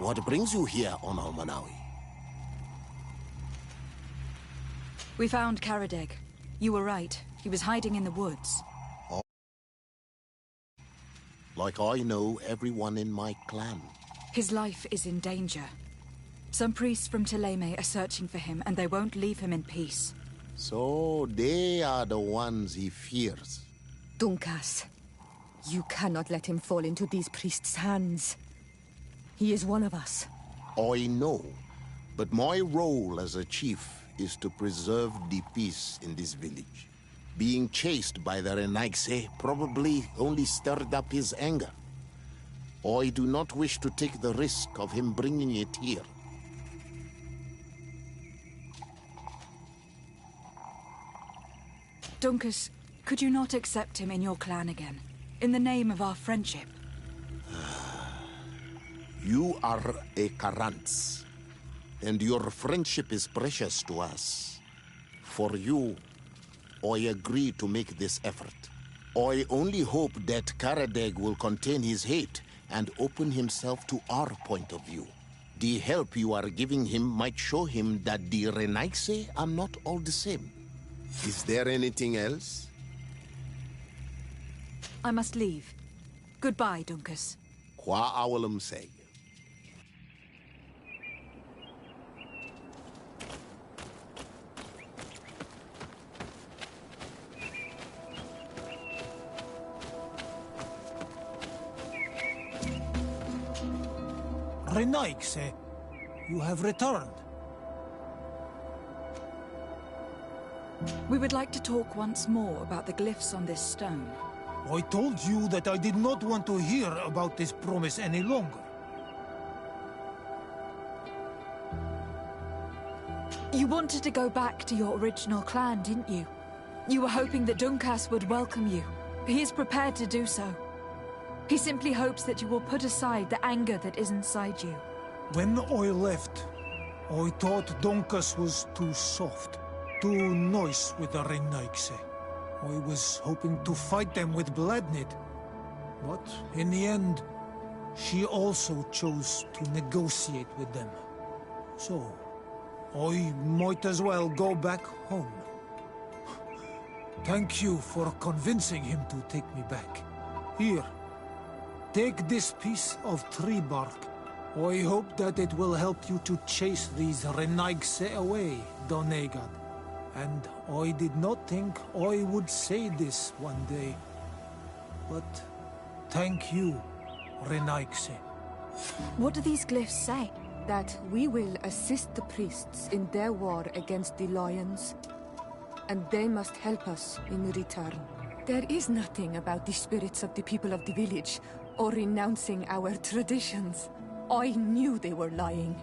What brings you here on Almanawi? We found Karadeg. You were right. He was hiding in the woods. Oh. Like I know everyone in my clan. His life is in danger. Some priests from Thélème are searching for him, and they won't leave him in peace. So they are the ones he fears. Dunkas, you cannot let him fall into these priests' hands. He is one of us. I know, but my role as a chief is to preserve the peace in this village. Being chased by the Renaigse probably only stirred up his anger. I do not wish to take the risk of him bringing it here. Dunkas, could you not accept him in your clan again? In the name of our friendship? You are a Karants, and your friendship is precious to us. For you, I agree to make this effort. I only hope that Karadeg will contain his hate and open himself to our point of view. The help you are giving him might show him that the Renaigse are not all the same. Is there anything else? I must leave. Goodbye, Dunkas. Qua awalum say. Renaigse, you have returned. We would like to talk once more about the glyphs on this stone. I told you that I did not want to hear about this promise any longer. You wanted to go back to your original clan, didn't you? You were hoping that Dunkas would welcome you. He is prepared to do so. He simply hopes that you will put aside the anger that is inside you. When I left, I thought Dunkas was too soft, too nice with the Renaigse. I was hoping to fight them with Bladnid. But in the end, she also chose to negotiate with them. So, I might as well go back home. Thank you for convincing him to take me back. Here, take this piece of tree bark. I hope that it will help you to chase these Renaigse away, Donegad. And I did not think I would say this one day. But thank you, Renaigse. What do these glyphs say? That we will assist the priests in their war against the lions, and they must help us in return. There is nothing about the spirits of the people of the village, or renouncing our traditions. I knew they were lying.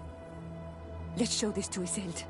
Let's show this to Isilde.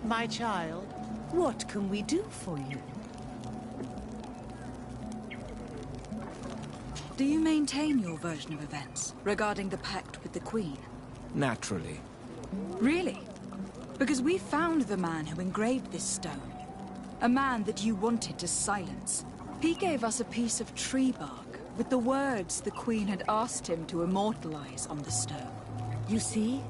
My child, what can we do for you? Do you maintain your version of events regarding the pact with the Queen? Naturally. Really? Because we found the man who engraved this stone. A man that you wanted to silence. He gave us a piece of tree bark with the words the Queen had asked him to immortalize on the stone. You see?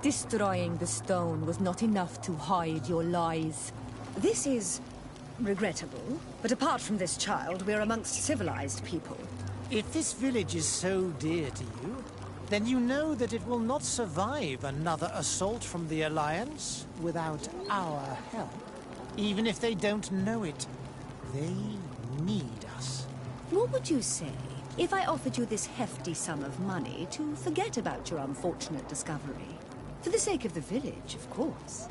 Destroying the stone was not enough to hide your lies. This is regrettable, but apart from this child, we're amongst civilized people. If this village is so dear to you, then you know that it will not survive another assault from the Alliance without our help. Even if they don't know it, they need us. What would you say if I offered you this hefty sum of money to forget about your unfortunate discovery? For the sake of the village, of course.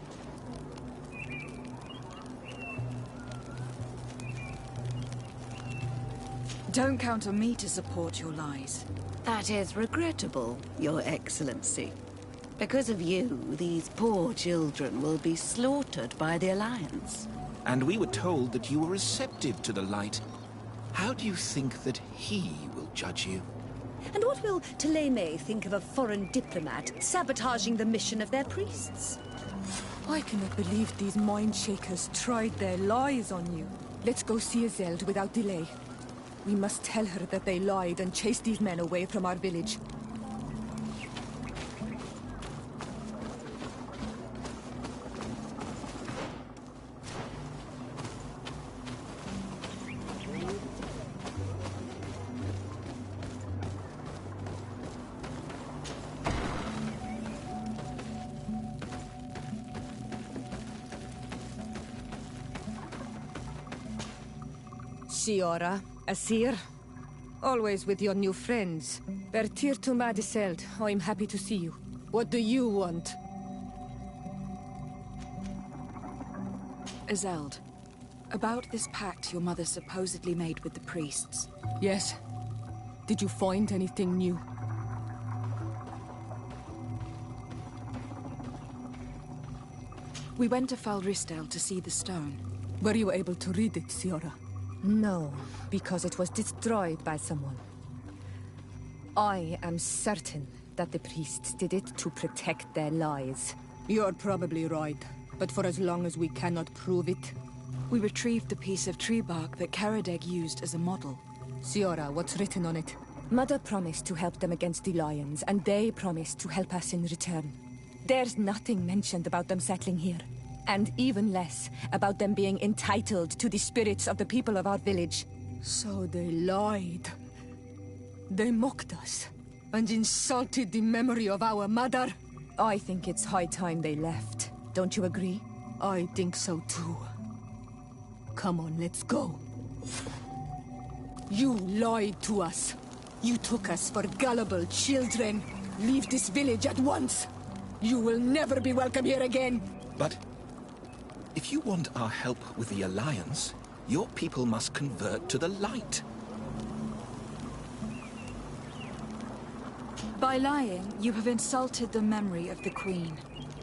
Don't count on me to support your lies. That is regrettable, Your Excellency. Because of you, these poor children will be slaughtered by the Alliance. And we were told that you were receptive to the light. How do you think that he will judge you? And what will Ptolemy think of a foreign diplomat sabotaging the mission of their priests? I cannot believe these mind shakers tried their lies on you. Let's go see Azeld without delay. We must tell her that they lied and chased these men away from our village. Shiora, Asir, always with your new friends. Bertir to Madiseld, I'm happy to see you. What do you want? Azeld, about this pact your mother supposedly made with the priests. Yes. Did you find anything new? We went to Falristel to see the stone. Were you able to read it, Shiora? No, because it was destroyed by someone. I am certain that the priests did it to protect their lies. You're probably right, but for as long as we cannot prove it... We retrieved the piece of tree bark that Karadeg used as a model. Shiora, what's written on it? Mother promised to help them against the lions, and they promised to help us in return. There's nothing mentioned about them settling here. And even less about them being entitled to the spirits of the people of our village. So they lied. They mocked us and insulted the memory of our mother. I think it's high time they left. Don't you agree? I think so too. Come on, let's go. You lied to us. You took us for gullible children. Leave this village at once. You will never be welcome here again. But if you want our help with the Alliance, your people must convert to the light. By lying, you have insulted the memory of the Queen.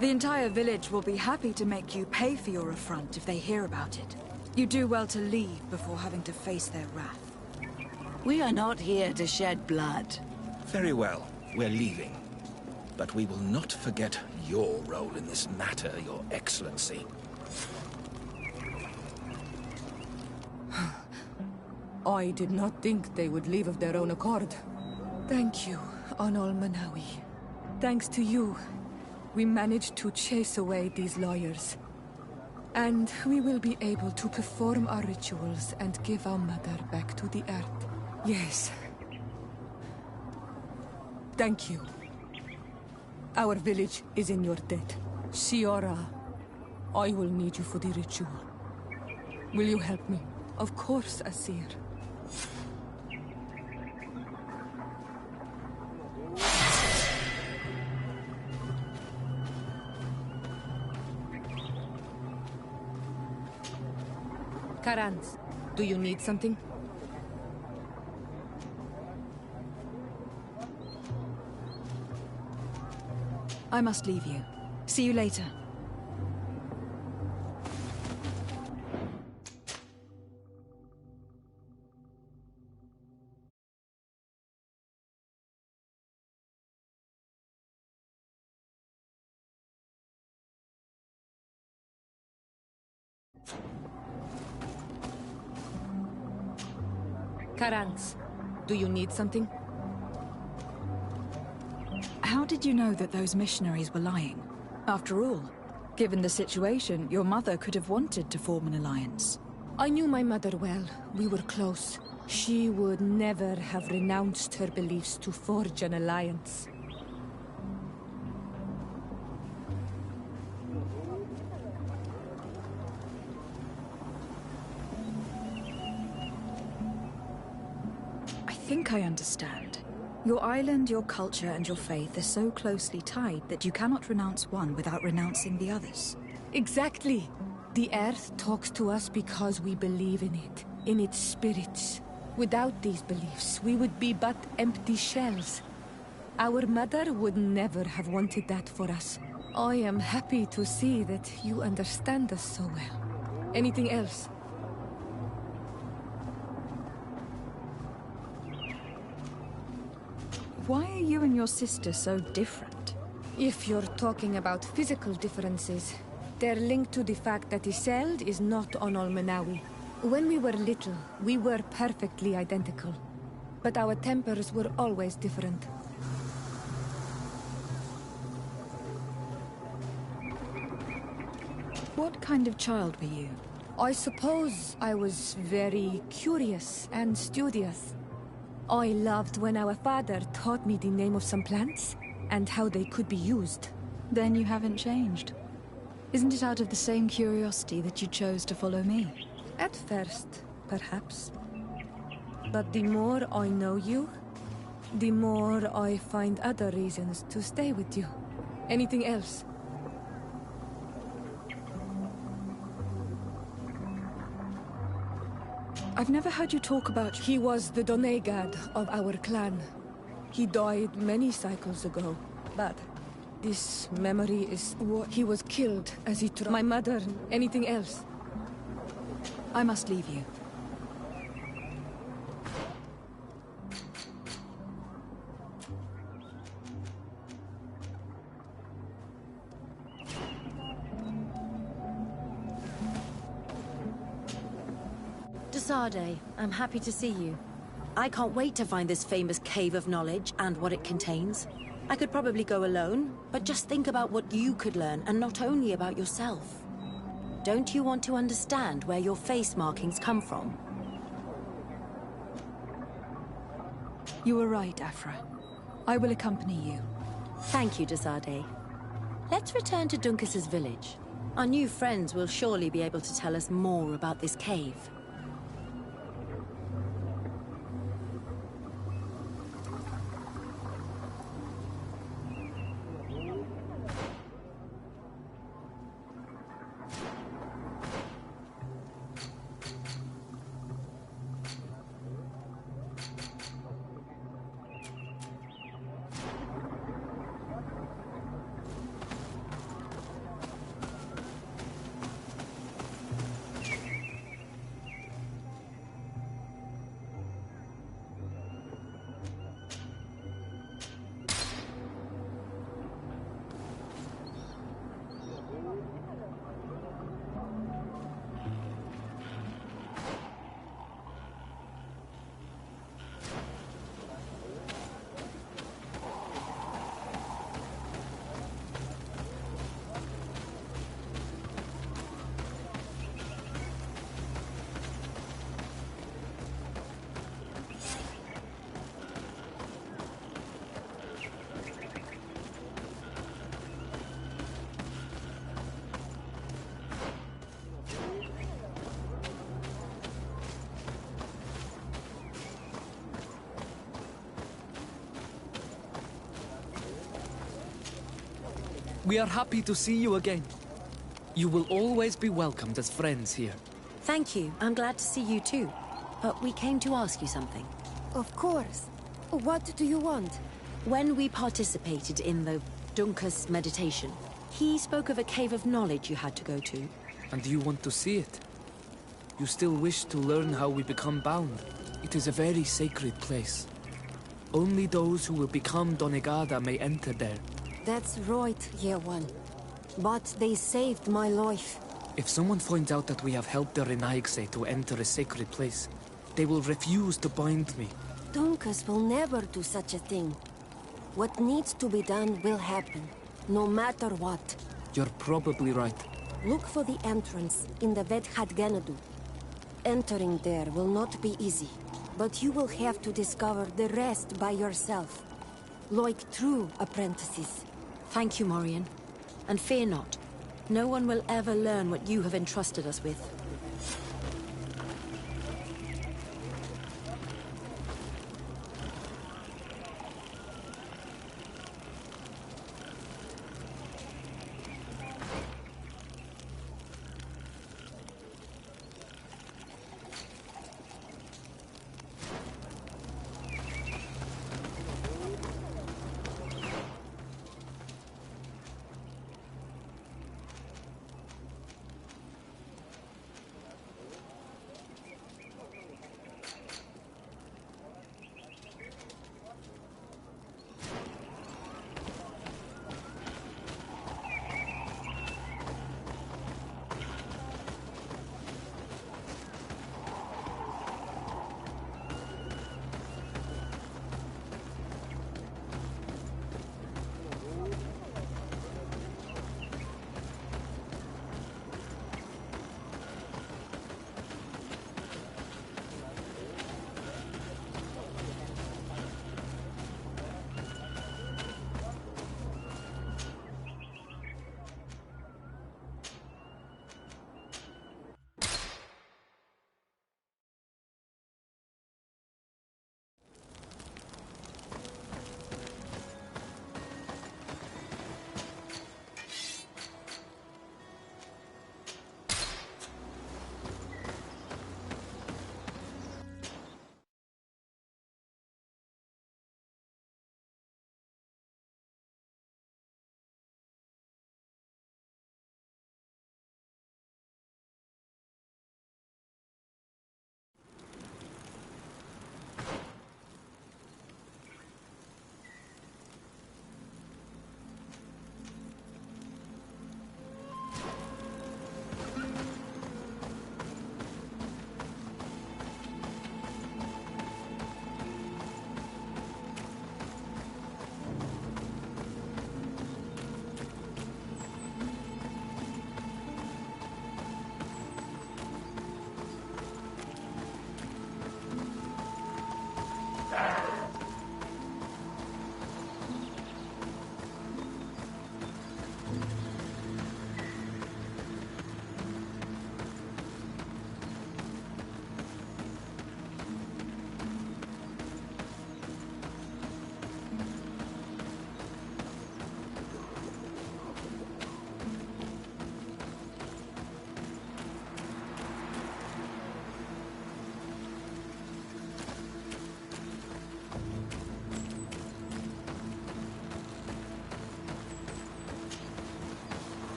The entire village will be happy to make you pay for your affront if they hear about it. You do well to leave before having to face their wrath. We are not here to shed blood. Very well, we're leaving. But we will not forget your role in this matter, Your Excellency. I did not think they would leave of their own accord. Thank you, Anol Manawi. Thanks to you, we managed to chase away these lawyers. And we will be able to perform our rituals and give our mother back to the earth. Yes. Thank you. Our village is in your debt. Shiora, I will need you for the ritual. Will you help me? Of course, Asir. Karans, do you need something? I must leave you. See you later. Karans, do you need something? How did you know that those missionaries were lying? After all, given the situation, your mother could have wanted to form an alliance. I knew my mother well. We were close. She would never have renounced her beliefs to forge an alliance. I think I understand. Your island, your culture, and your faith are so closely tied that you cannot renounce one without renouncing the others. Exactly. The Earth talks to us because we believe in it, in its spirits. Without these beliefs, we would be but empty shells. Our mother would never have wanted that for us. I am happy to see that you understand us so well. Anything else? Why are you and your sister so different? If you're talking about physical differences, they're linked to the fact that Iseld is not on Olmenawi. When we were little, we were perfectly identical. But our tempers were always different. What kind of child were you? I suppose I was very curious and studious. I loved when our father taught me the name of some plants and how they could be used. Then you haven't changed. Isn't it out of the same curiosity that you chose to follow me? At first, perhaps. But the more I know you, the more I find other reasons to stay with you. Anything else? I've never heard you talk about... He was the Donegad of our clan. He died many cycles ago, but this memory is what he was killed as he tried. My mother, anything else? I must leave you. Desade, I'm happy to see you. I can't wait to find this famous cave of knowledge and what it contains. I could probably go alone, but just think about what you could learn, and not only about yourself. Don't you want to understand where your face markings come from? You were right, Afra. I will accompany you. Thank you, Desade. Let's return to Duncas's village. Our new friends will surely be able to tell us more about this cave. We are happy to see you again. You will always be welcomed as friends here. Thank you. I'm glad to see you too. But we came to ask you something. Of course. What do you want? When we participated in the Duncas meditation, he spoke of a cave of knowledge you had to go to. And you want to see it? You still wish to learn how we become bound? It is a very sacred place. Only those who will become Donegada may enter there. That's right, Year One. But they saved my life. If someone finds out that we have helped the Renaigse to enter a sacred place, they will refuse to bind me. Duncas will never do such a thing. What needs to be done will happen, no matter what. You're probably right. Look for the entrance in the Vedhat Genadu. Entering there will not be easy, but you will have to discover the rest by yourself, like true apprentices. Thank you, Morian. And fear not. No one will ever learn what you have entrusted us with.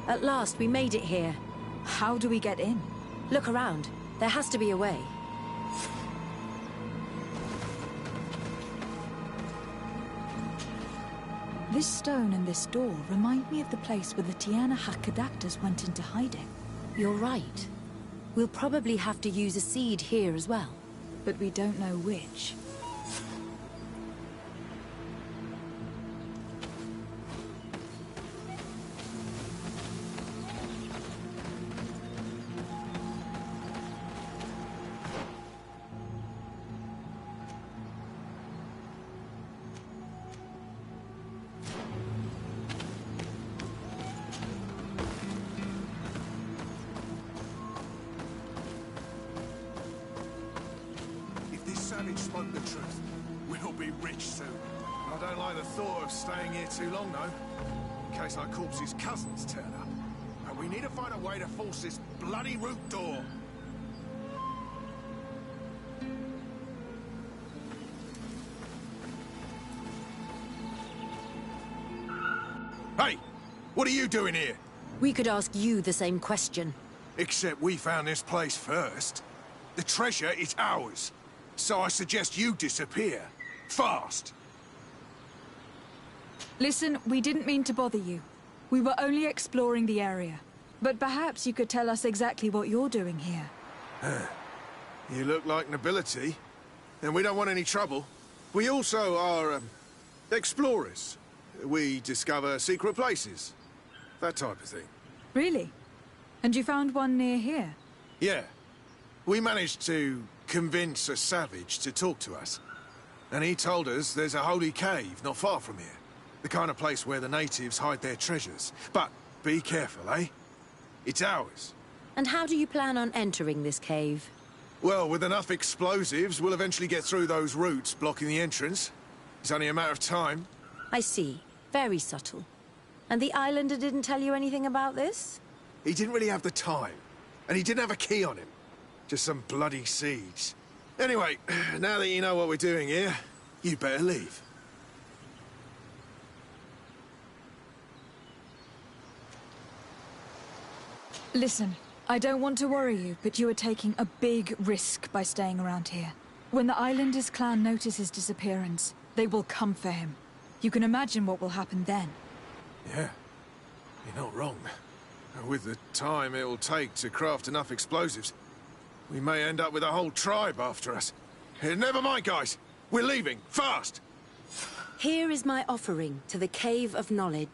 At last, we made it here. How do we get in? Look around. There has to be a way. This stone and this door remind me of the place where the Tiana Hakkadactors went into hiding. You're right. We'll probably have to use a seed here as well. But we don't know which. Savage spoke the truth. We'll be rich soon. I don't like the thought of staying here too long, though. In case our corpse's cousins turn up. And we need to find a way to force this bloody root door. Hey! What are you doing here? We could ask you the same question. Except we found this place first. The treasure is ours. So I suggest you disappear. Fast! Listen, we didn't mean to bother you. We were only exploring the area. But perhaps you could tell us exactly what you're doing here. You look like nobility, and we don't want any trouble. We also are, explorers. We discover secret places. That type of thing. Really? And you found one near here? Yeah. We managed to convince a savage to talk to us. And he told us there's a holy cave not far from here. The kind of place where the natives hide their treasures. But be careful, eh? It's ours. And how do you plan on entering this cave? Well, with enough explosives, we'll eventually get through those roots blocking the entrance. It's only a matter of time. I see. Very subtle. And the islander didn't tell you anything about this? He didn't really have the time. And he didn't have a key on him. Just some bloody seeds. Anyway, now that you know what we're doing here, you better leave. Listen, I don't want to worry you, but you are taking a big risk by staying around here. When the Islanders clan notice his disappearance, they will come for him. You can imagine what will happen then. Yeah, you're not wrong. With the time it will take to craft enough explosives, we may end up with a whole tribe after us. Never mind, guys. We're leaving, fast! Here is my offering to the Cave of Knowledge.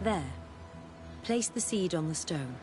There. Place the seed on the stone.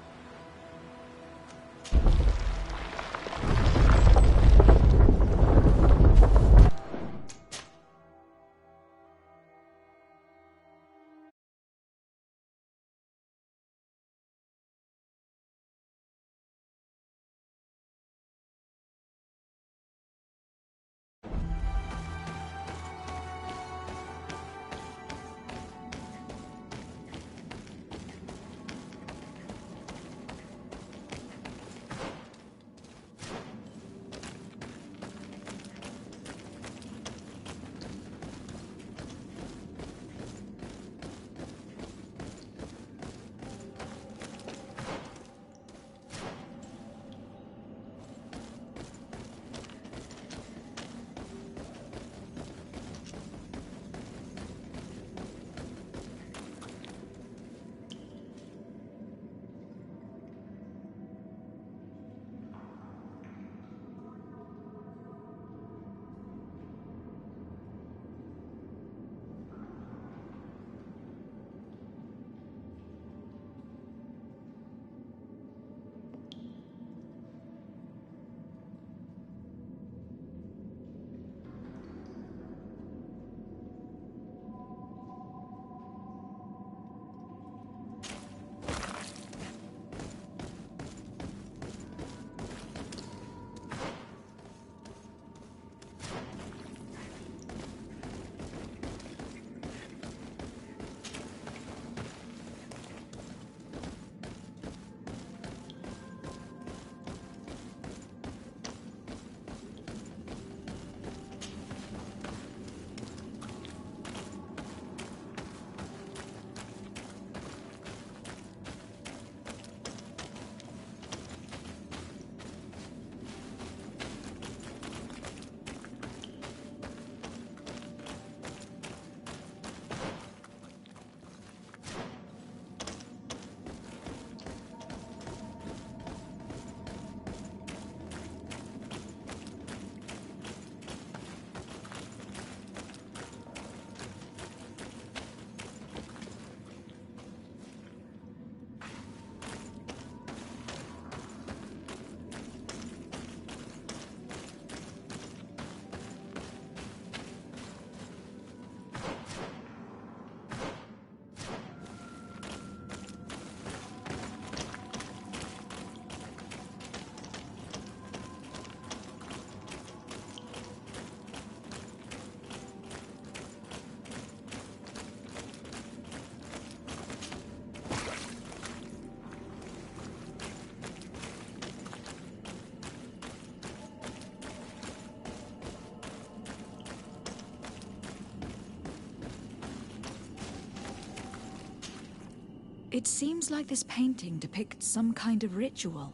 It seems like this painting depicts some kind of ritual.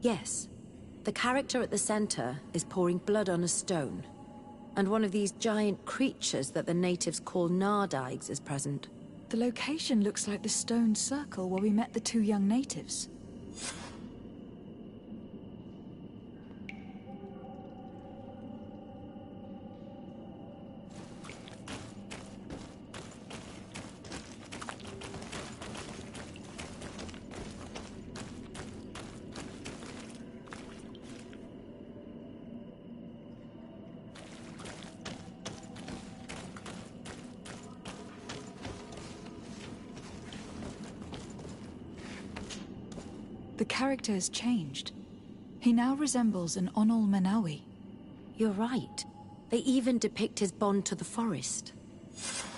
Yes. The character at the center is pouring blood on a stone. And one of these giant creatures that the natives call Nardigs is present. The location looks like the stone circle where we met the two young natives. The character has changed. He now resembles an Onol Manawi. You're right. They even depict his bond to the forest.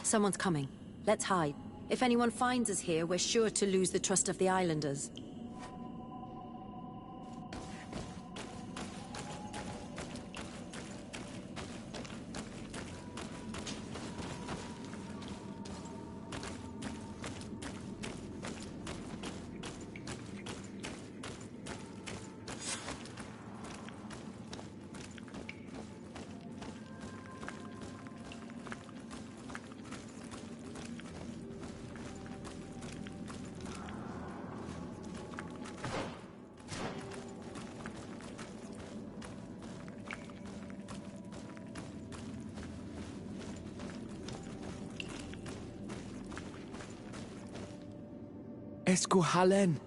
Someone's coming. Let's hide. If anyone finds us here, we're sure to lose the trust of the islanders. Esco halen,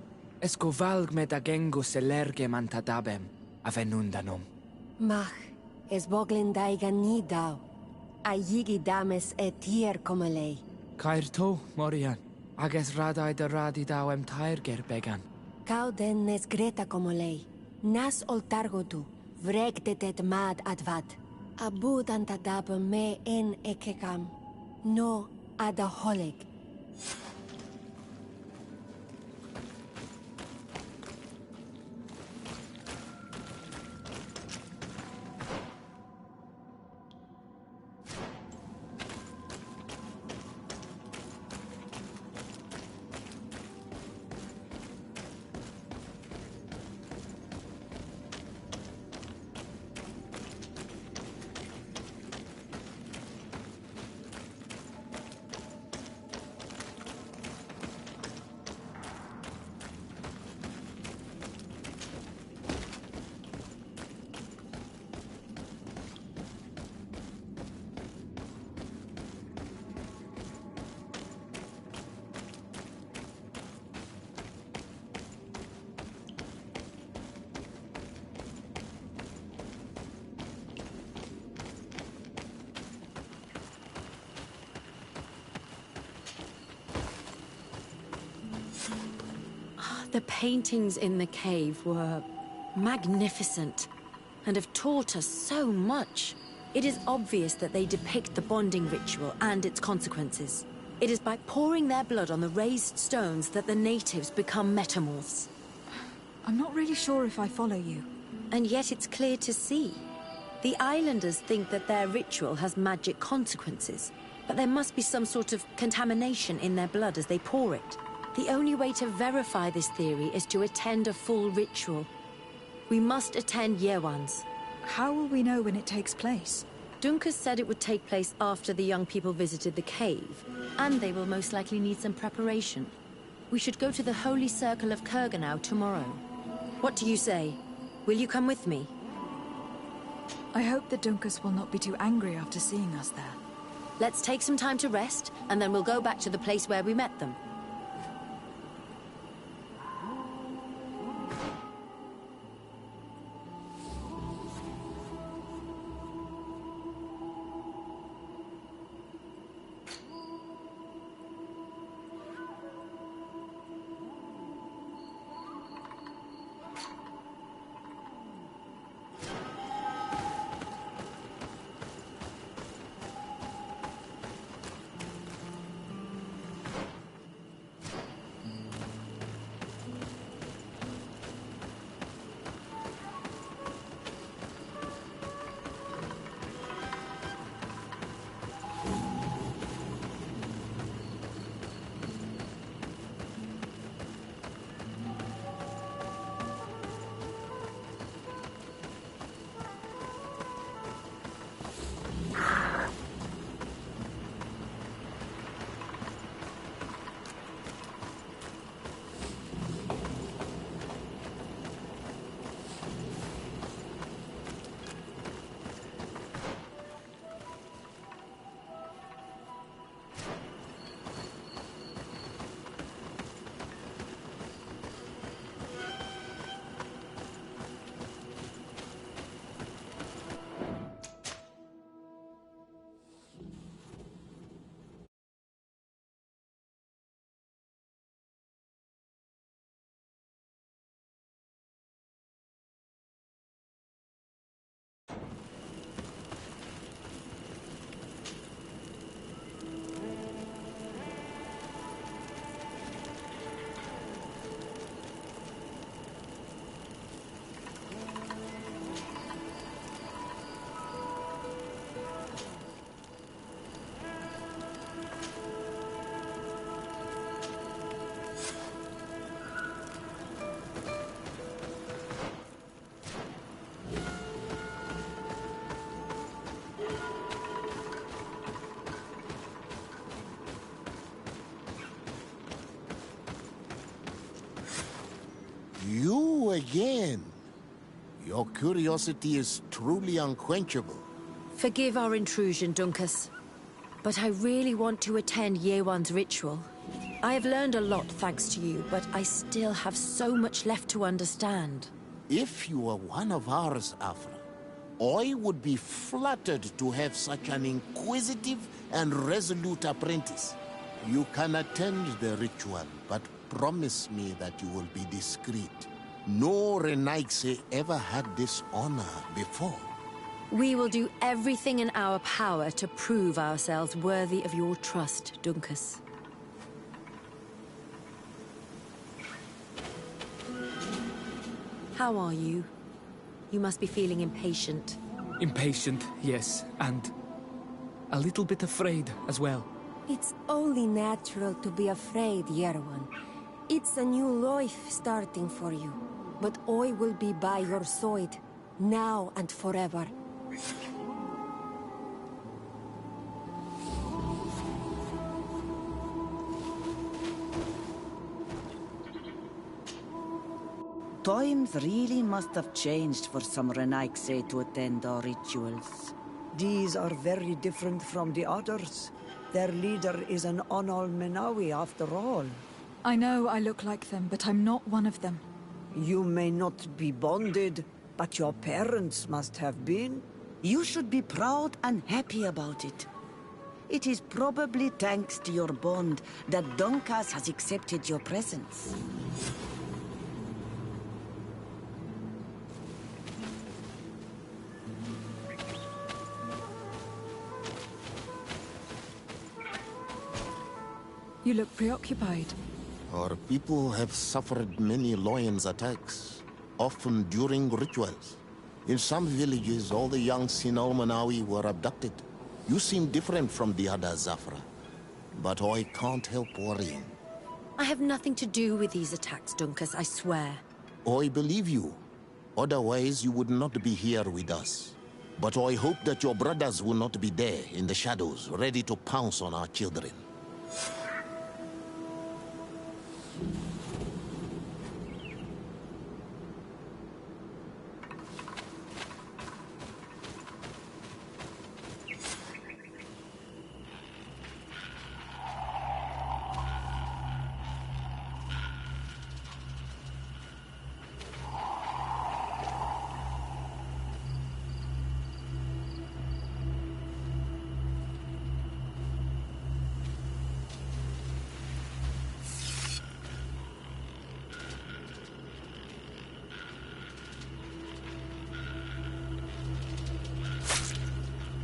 esco valg med agengo selerge mantadabem, avenundanum. Mach, es boglin daiga ni dau. A yigi dames etier como lei. Cair to, Morian, ages radai de radi dauem tairger began. Cau den nes greta como lei. Nas oltargo tu, vregdetet mad advad. Abud antadab me en ekekam. No adaholeg. The paintings in the cave were magnificent and have taught us so much. It is obvious that they depict the bonding ritual and its consequences. It is by pouring their blood on the raised stones that the natives become metamorphs. I'm not really sure if I follow you. And yet it's clear to see. The islanders think that their ritual has magic consequences, but there must be some sort of contamination in their blood as they pour it. The only way to verify this theory is to attend a full ritual. We must attend Yewan's. How will we know when it takes place? Dunkus said it would take place after the young people visited the cave, and they will most likely need some preparation. We should go to the Holy Circle of Kurganau tomorrow. What do you say? Will you come with me? I hope that Dunkus will not be too angry after seeing us there. Let's take some time to rest, and then we'll go back to the place where we met them. You again. Your curiosity is truly unquenchable. Forgive our intrusion, Dunkus. But I really want to attend Yewan's ritual. I have learned a lot thanks to you, but I still have so much left to understand. If you were one of ours, Afra, I would be flattered to have such an inquisitive and resolute apprentice. You can attend the ritual, but promise me that you will be discreet. No Renaigse ever had this honor before. We will do everything in our power to prove ourselves worthy of your trust, Dunkus. How are you? You must be feeling impatient. Impatient, yes, and a little bit afraid as well. It's only natural to be afraid, Yerwan. It's a new life starting for you. But I will be by your side, now and forever. Times really must have changed for some Renaigse to attend our rituals. These are very different from the others. Their leader is an Onol Menawi after all. I know I look like them, but I'm not one of them. You may not be bonded, but your parents must have been. You should be proud and happy about it. It is probably thanks to your bond that Dunkas has accepted your presence. You look preoccupied. Our people have suffered many lions attacks, often during rituals. In some villages, all the young Sinal Manawi were abducted. You seem different from the other Zafra, but I can't help worrying. I have nothing to do with these attacks, Dunkus, I swear. I believe you. Otherwise, you would not be here with us. But I hope that your brothers will not be there in the shadows, ready to pounce on our children.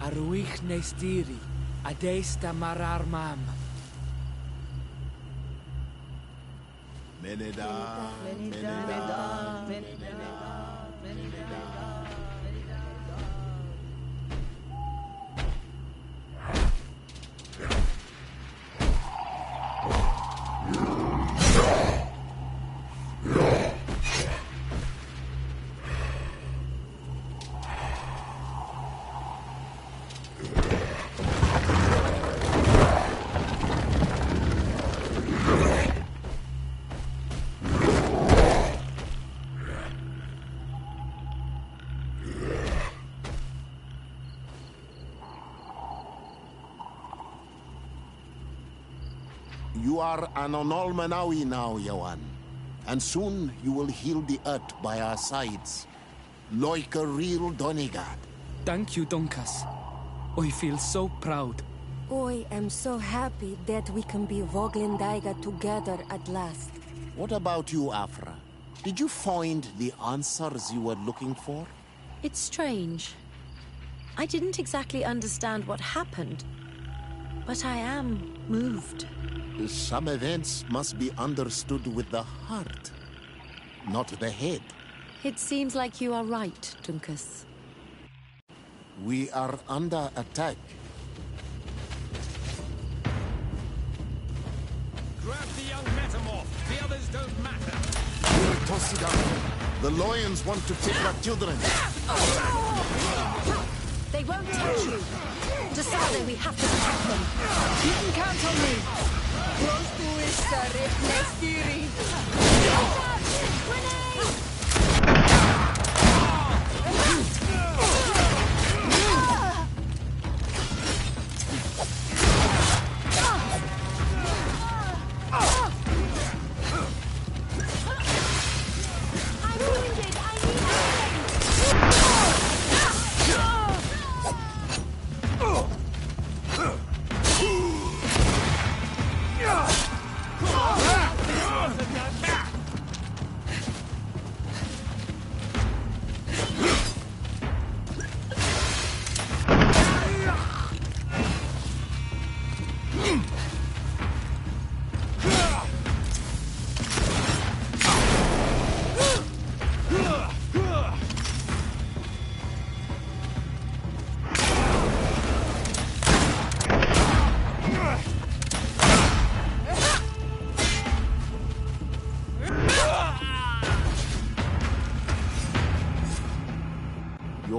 Aruich Nestiri, Adesta Marar Mam. Meneda, You are an Onol Manawi now, Yawan. And soon you will heal the earth by our sides. Like a real Donegad. Thank you, Dunkas. I feel so proud. I am so happy that we can be Voglendaiga together at last. What about you, Afra? Did you find the answers you were looking for? It's strange. I didn't exactly understand what happened, but I am moved. Some events must be understood with the heart, not the head. It seems like you are right, Dunkus. We are under attack. Grab the young metamorph. The others don't matter. We'll toss it out. The lions want to take our children. They won't touch you. Desade, we have to protect them. You can count on me. Close to it, Sarif Nestiri. Grenade!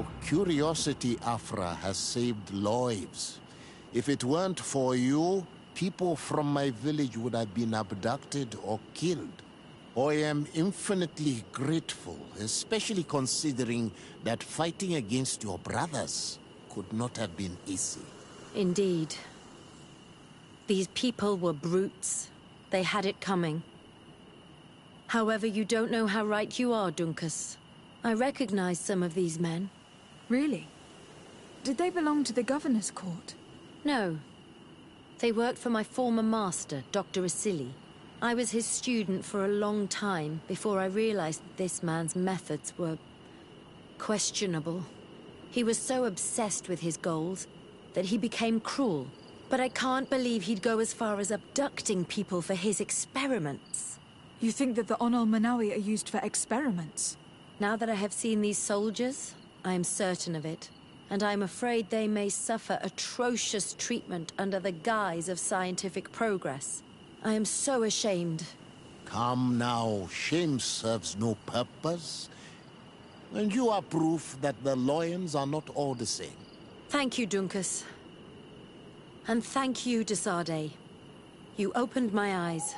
Your curiosity, Afra, has saved lives. If it weren't for you, people from my village would have been abducted or killed. I am infinitely grateful, especially considering that fighting against your brothers could not have been easy. Indeed. These people were brutes. They had it coming. However, you don't know how right you are, Dunkus. I recognize some of these men. Really? Did they belong to the governor's court? No. They worked for my former master, Dr. Asili. I was his student for a long time before I realized that this man's methods were questionable. He was so obsessed with his goals that he became cruel. But I can't believe he'd go as far as abducting people for his experiments. You think that the Onol Manawi are used for experiments? Now that I have seen these soldiers, I am certain of it. And I'm afraid they may suffer atrocious treatment under the guise of scientific progress. I am so ashamed. Come now, shame serves no purpose. And you are proof that the lions are not all the same. Thank you, Dunkus. And thank you, Desade. You opened my eyes.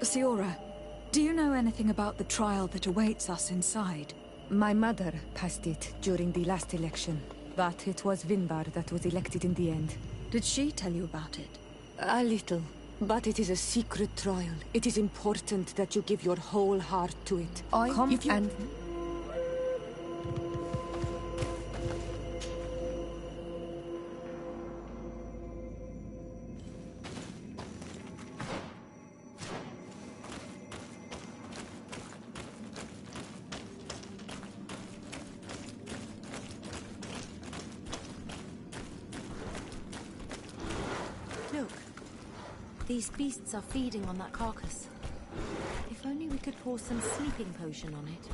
Siora, do you know anything about the trial that awaits us inside? My mother passed it during the last election, but it was Vinbar that was elected in the end. Did she tell you about it? A little, but it is a secret trial. It is important that you give your whole heart to it. Come and... Look. These beasts are feeding on that carcass. If only we could pour some sleeping potion on it.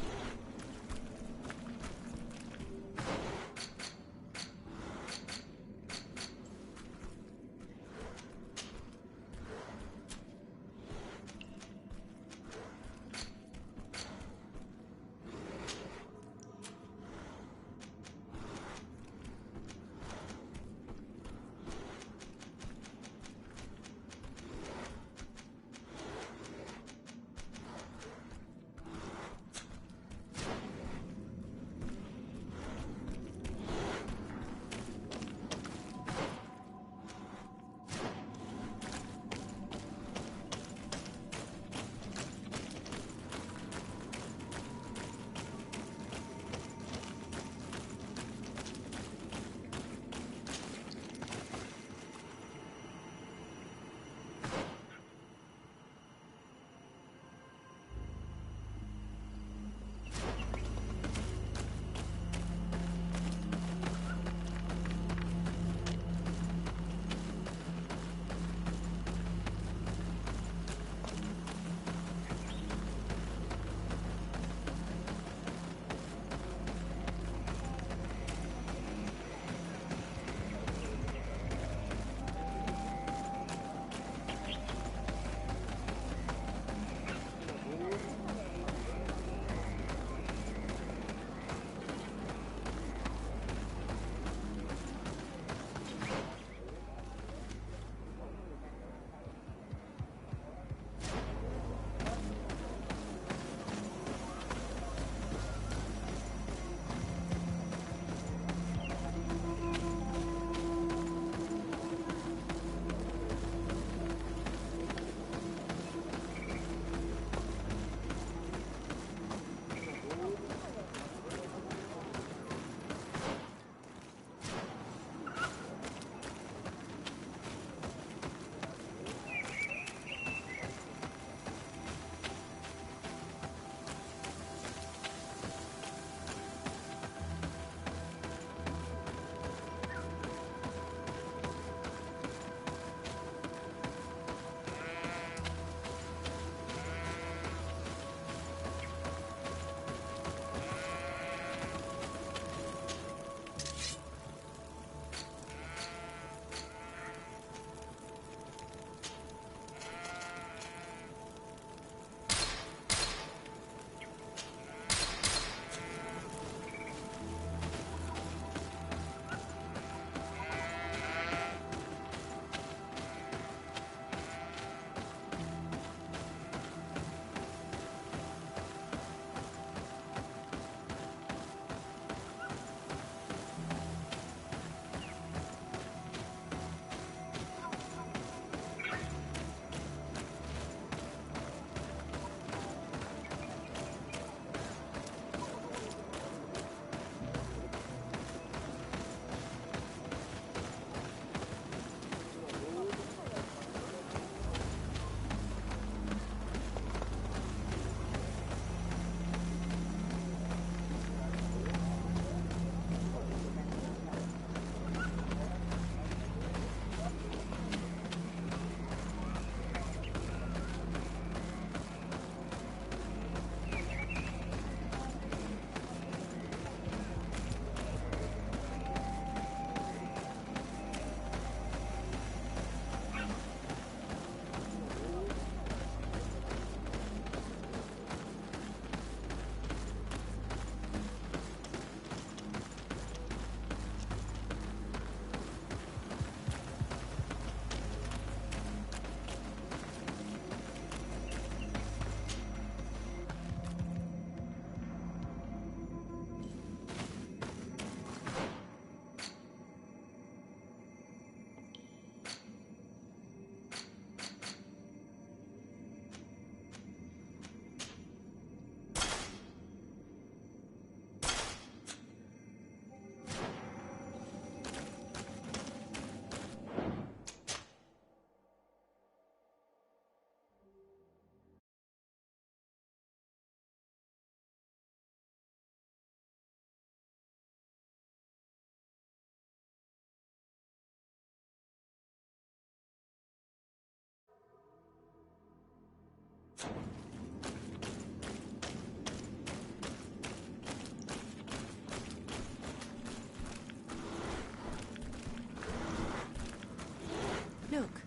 Look.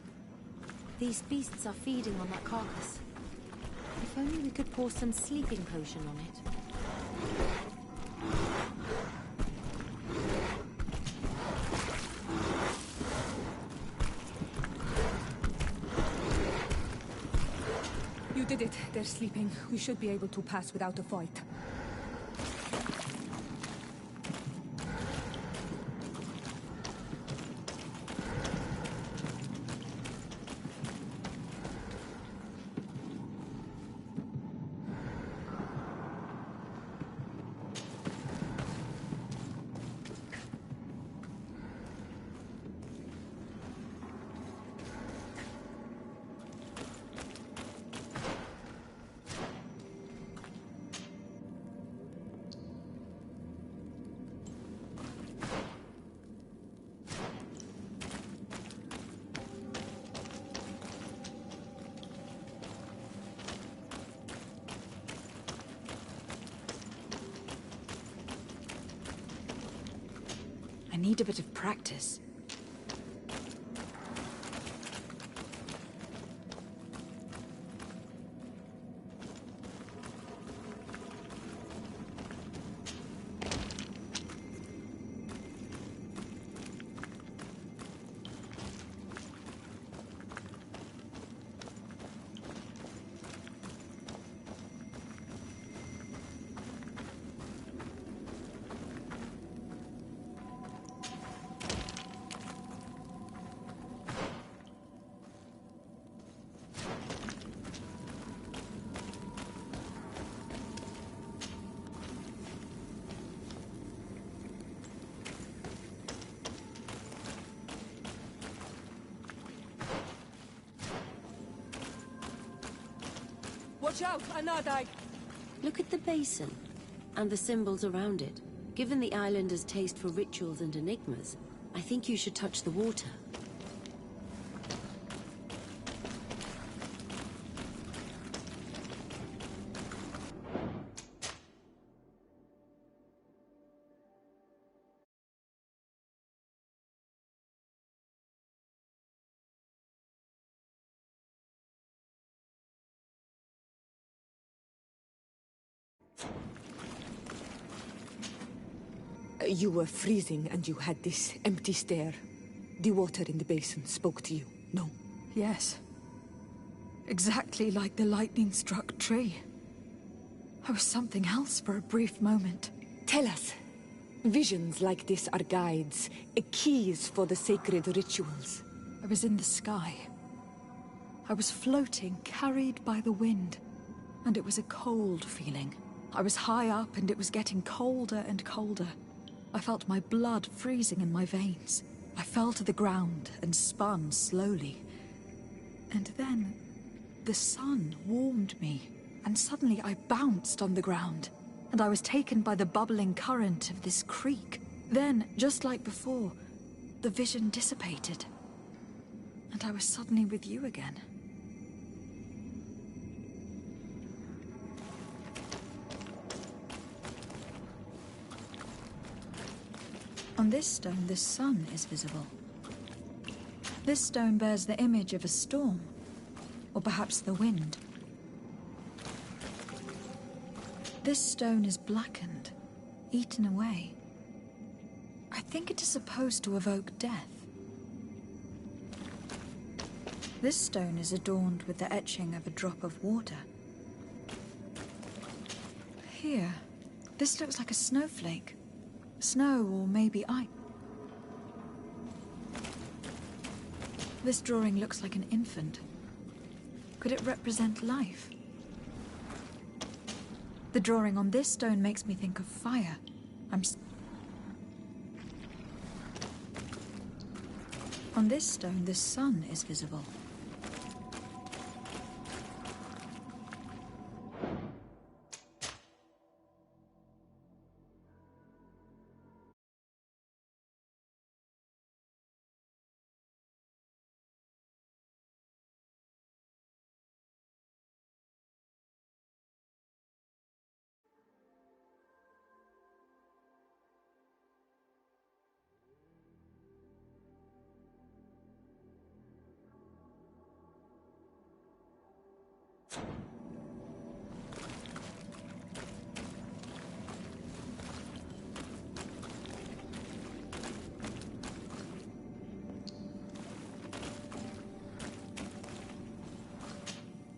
These beasts are feeding on that carcass. If only we could pour some sleeping potion on it. You did it. They're sleeping. We should be able to pass without a fight. I need a bit of practice. Watch out, Anadai! Look at the basin, and the symbols around it. Given the islanders' taste for rituals and enigmas, I think you should touch the water. You were freezing and you had this empty stare. The water in the basin spoke to you, no? Yes. Exactly like the lightning-struck tree. I was something else for a brief moment. Tell us. Visions like this are guides, keys for the sacred rituals. I was in the sky. I was floating, carried by the wind. And it was a cold feeling. I was high up and it was getting colder and colder. I felt my blood freezing in my veins. I fell to the ground and spun slowly. And then, the sun warmed me, and suddenly I bounced on the ground, and I was taken by the bubbling current of this creek. Then, just like before, the vision dissipated, and I was suddenly with you again. On this stone, the sun is visible. This stone bears the image of a storm, or perhaps the wind. This stone is blackened, eaten away. I think it is supposed to evoke death. This stone is adorned with the etching of a drop of water. Here, this looks like a snowflake. Snow or maybe ice. This drawing looks like an infant. Could it represent life? The drawing on this stone makes me think of fire. On this stone, the sun is visible.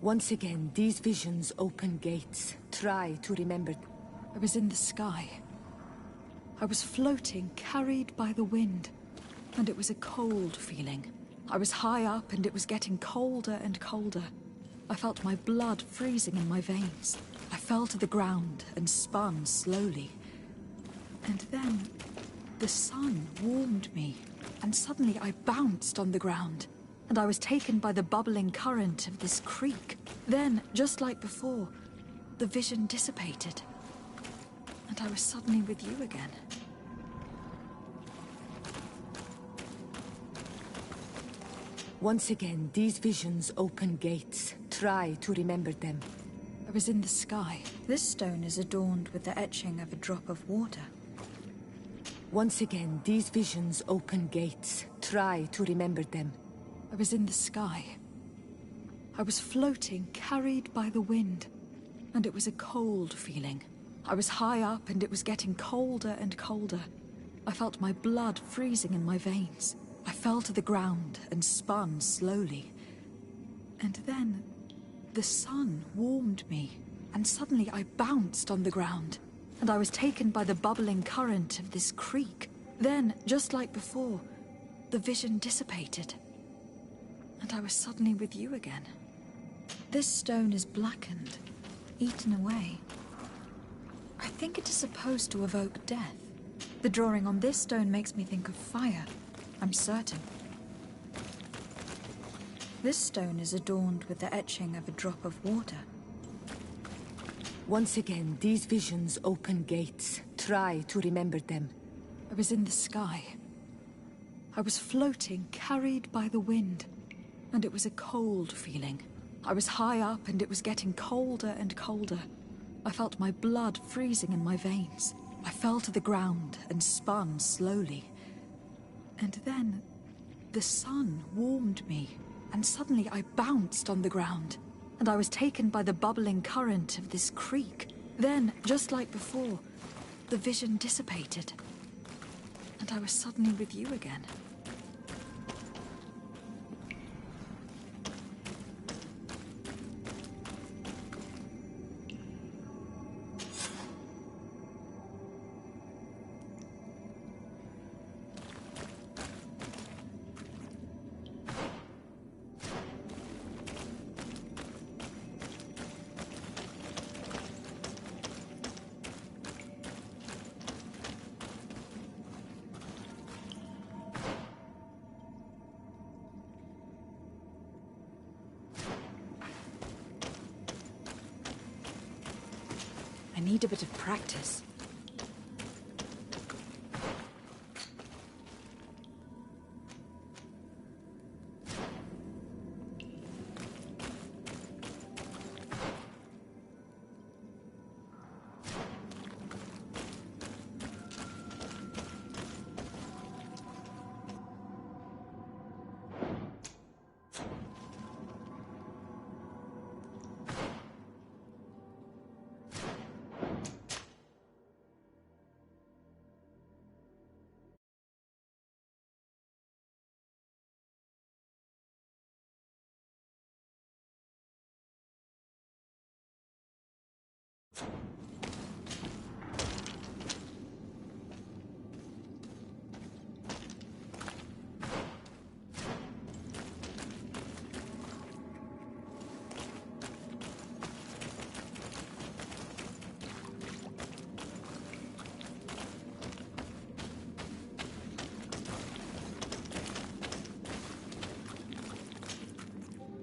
Once again, these visions open gates. Try to remember. I was in the sky. I was floating, carried by the wind. And it was a cold feeling. I was high up and it was getting colder and colder. I felt my blood freezing in my veins. I fell to the ground and spun slowly. And then the sun warmed me, and suddenly I bounced on the ground, and I was taken by the bubbling current of this creek. Then, just like before, the vision dissipated, and I was suddenly with you again. Once again, these visions open gates. Try to remember them. I was in the sky. This stone is adorned with the etching of a drop of water. Once again, these visions open gates. Try to remember them. I was in the sky. I was floating, carried by the wind, and it was a cold feeling. I was high up and it was getting colder and colder. I felt my blood freezing in my veins. I fell to the ground and spun slowly. And then the sun warmed me, and suddenly I bounced on the ground, and I was taken by the bubbling current of this creek. Then, just like before, the vision dissipated, and I was suddenly with you again. This stone is blackened, eaten away. I think it is supposed to evoke death. The drawing on this stone makes me think of fire, I'm certain. This stone is adorned with the etching of a drop of water. Once again, these visions open gates. Try to remember them. I was in the sky. I was floating, carried by the wind, and it was a cold feeling. I was high up and it was getting colder and colder. I felt my blood freezing in my veins. I fell to the ground and spun slowly. And then the sun warmed me, and suddenly I bounced on the ground, and I was taken by the bubbling current of this creek. Then, just like before, the vision dissipated, and I was suddenly with you again. I need a bit of practice.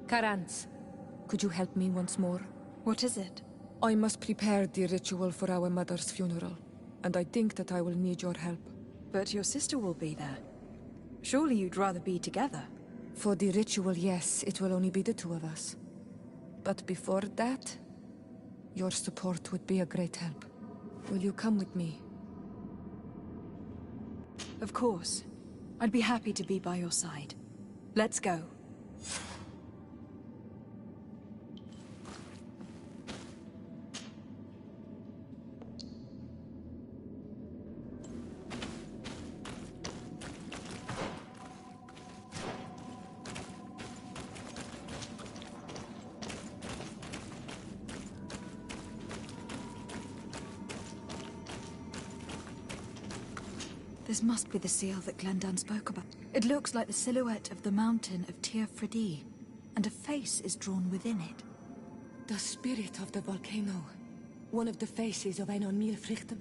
Karans, could you help me once more? What is it? I must prepare the ritual for our mother's funeral, and I think that I will need your help. But your sister will be there. Surely you'd rather be together. For the ritual, yes, it will only be the two of us. But before that, your support would be a great help. Will you come with me? Of course. I'd be happy to be by your side. Let's go. This must be the seal that Glendan spoke about. It looks like the silhouette of the mountain of Tir Fredi, and a face is drawn within it. The spirit of the volcano. One of the faces of Einon Milfrichten.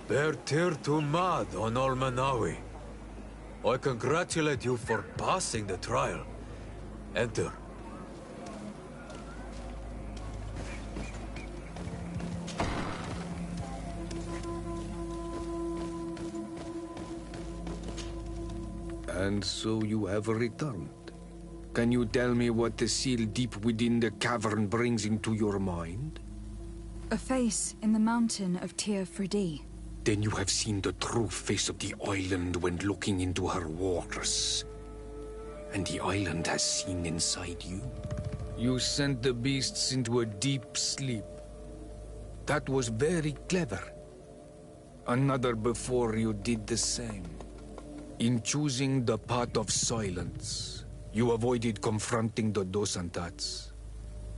Bertir to Mad on Olmanawi. I congratulate you for passing the trial. Enter. And so you have returned. Can you tell me what the seal deep within the cavern brings into your mind? A face in the mountain of Tir Fredi. Then you have seen the true face of the island when looking into her waters. And the island has seen inside you. You sent the beasts into a deep sleep. That was very clever. Another before you did the same. In choosing the path of silence, you avoided confronting the Dosantats.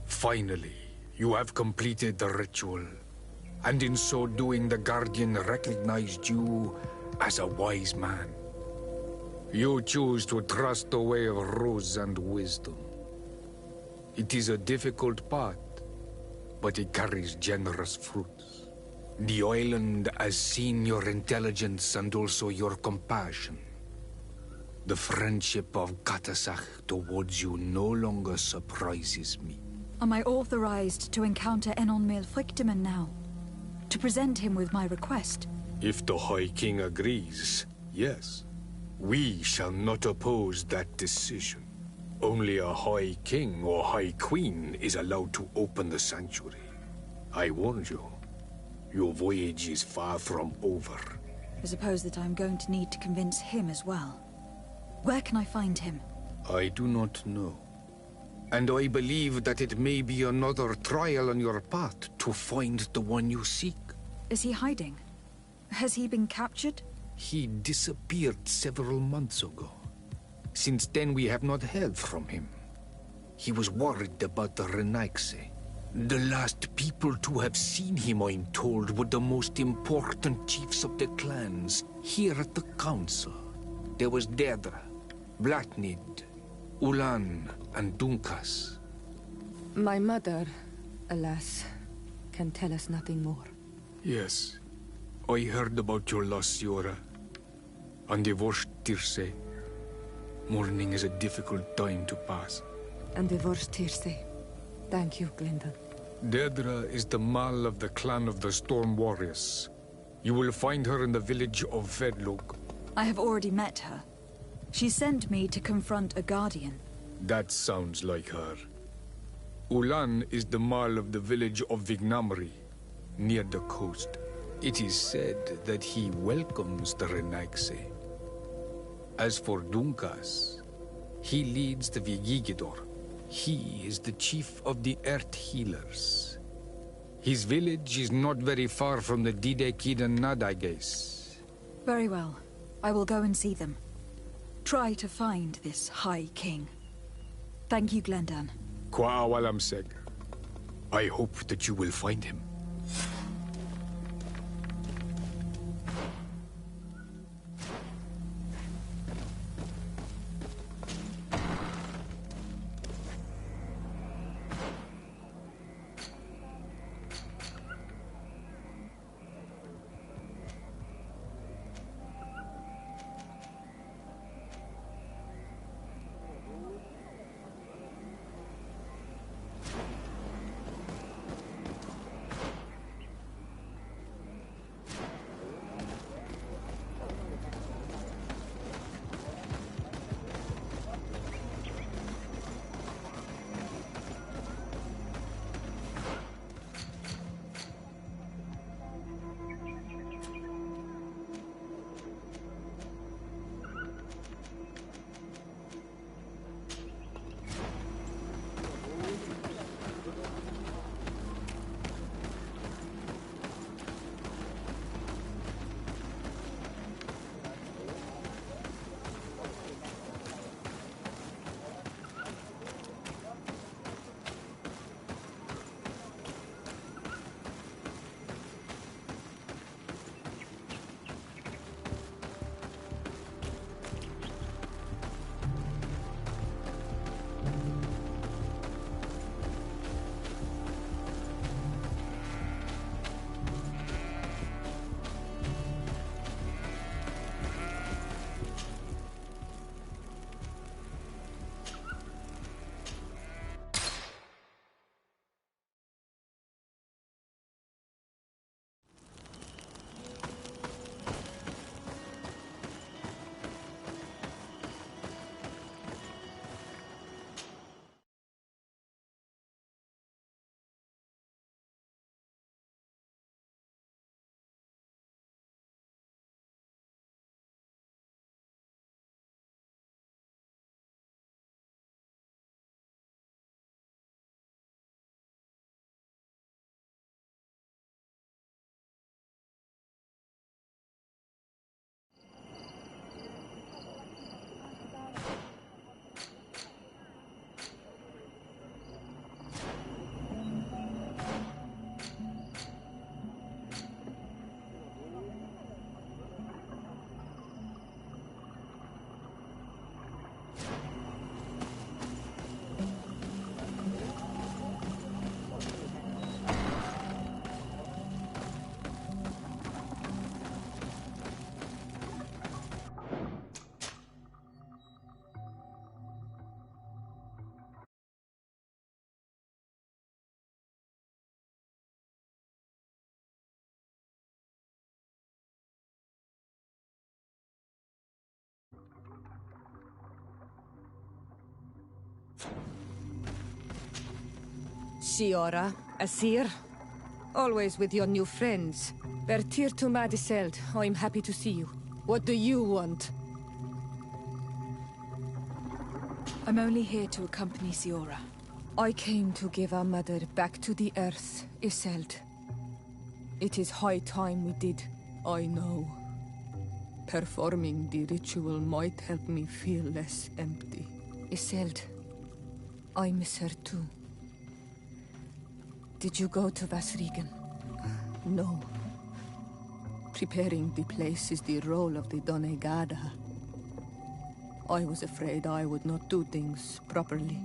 Finally, you have completed the ritual. And in so doing, the Guardian recognized you as a wise man. You choose to trust the way of ruse and wisdom. It is a difficult path, but it carries generous fruits. The island has seen your intelligence and also your compassion. The friendship of Katasach towards you no longer surprises me. Am I authorized to encounter Einon Milfrichten now? To present him with my request? If the High King agrees, yes. We shall not oppose that decision. Only a High King or High Queen is allowed to open the sanctuary. I warned you. Your voyage is far from over. I suppose that I'm going to need to convince him as well. Where can I find him? I do not know. And I believe that it may be another trial on your path to find the one you seek. Is he hiding? Has he been captured? He disappeared several months ago. Since then, we have not heard from him. He was worried about the Renaigse. The last people to have seen him, I'm told, were the most important chiefs of the clans here at the council. There was Deirdre, Blatnid, Ulan, and Dunkas. My mother, alas, can tell us nothing more. Yes. I heard about your loss, Siora. And divorced Tirce. Mourning is a difficult time to pass. And divorced Tirce. Thank you, Glendan. Deirdre is the Mal of the clan of the Storm Warriors. You will find her in the village of Vedlug. I have already met her. She sent me to confront a guardian. That sounds like her. Ulan is the Mal of the village of Vignamri, near the coast. It is said that he welcomes the Renaigse. As for Dunkas, he leads the Vigigidor. He is the chief of the Earth Healers. His village is not very far from the Didekid and Nadages. Very well. I will go and see them. Try to find this High King. Thank you, Glendan. Kwa'awalamseg. I hope that you will find him. Shiora, Asir. Always with your new friends. Bertir to Madiseld, I'm happy to see you. What do you want? I'm only here to accompany Siora. I came to give our mother back to the earth, Iseld. It is high time we did, I know. Performing the ritual might help me feel less empty. Iseld, I miss her too. Did you go to Vasrigan? No. Preparing the place is the role of the Donegada. I was afraid I would not do things properly.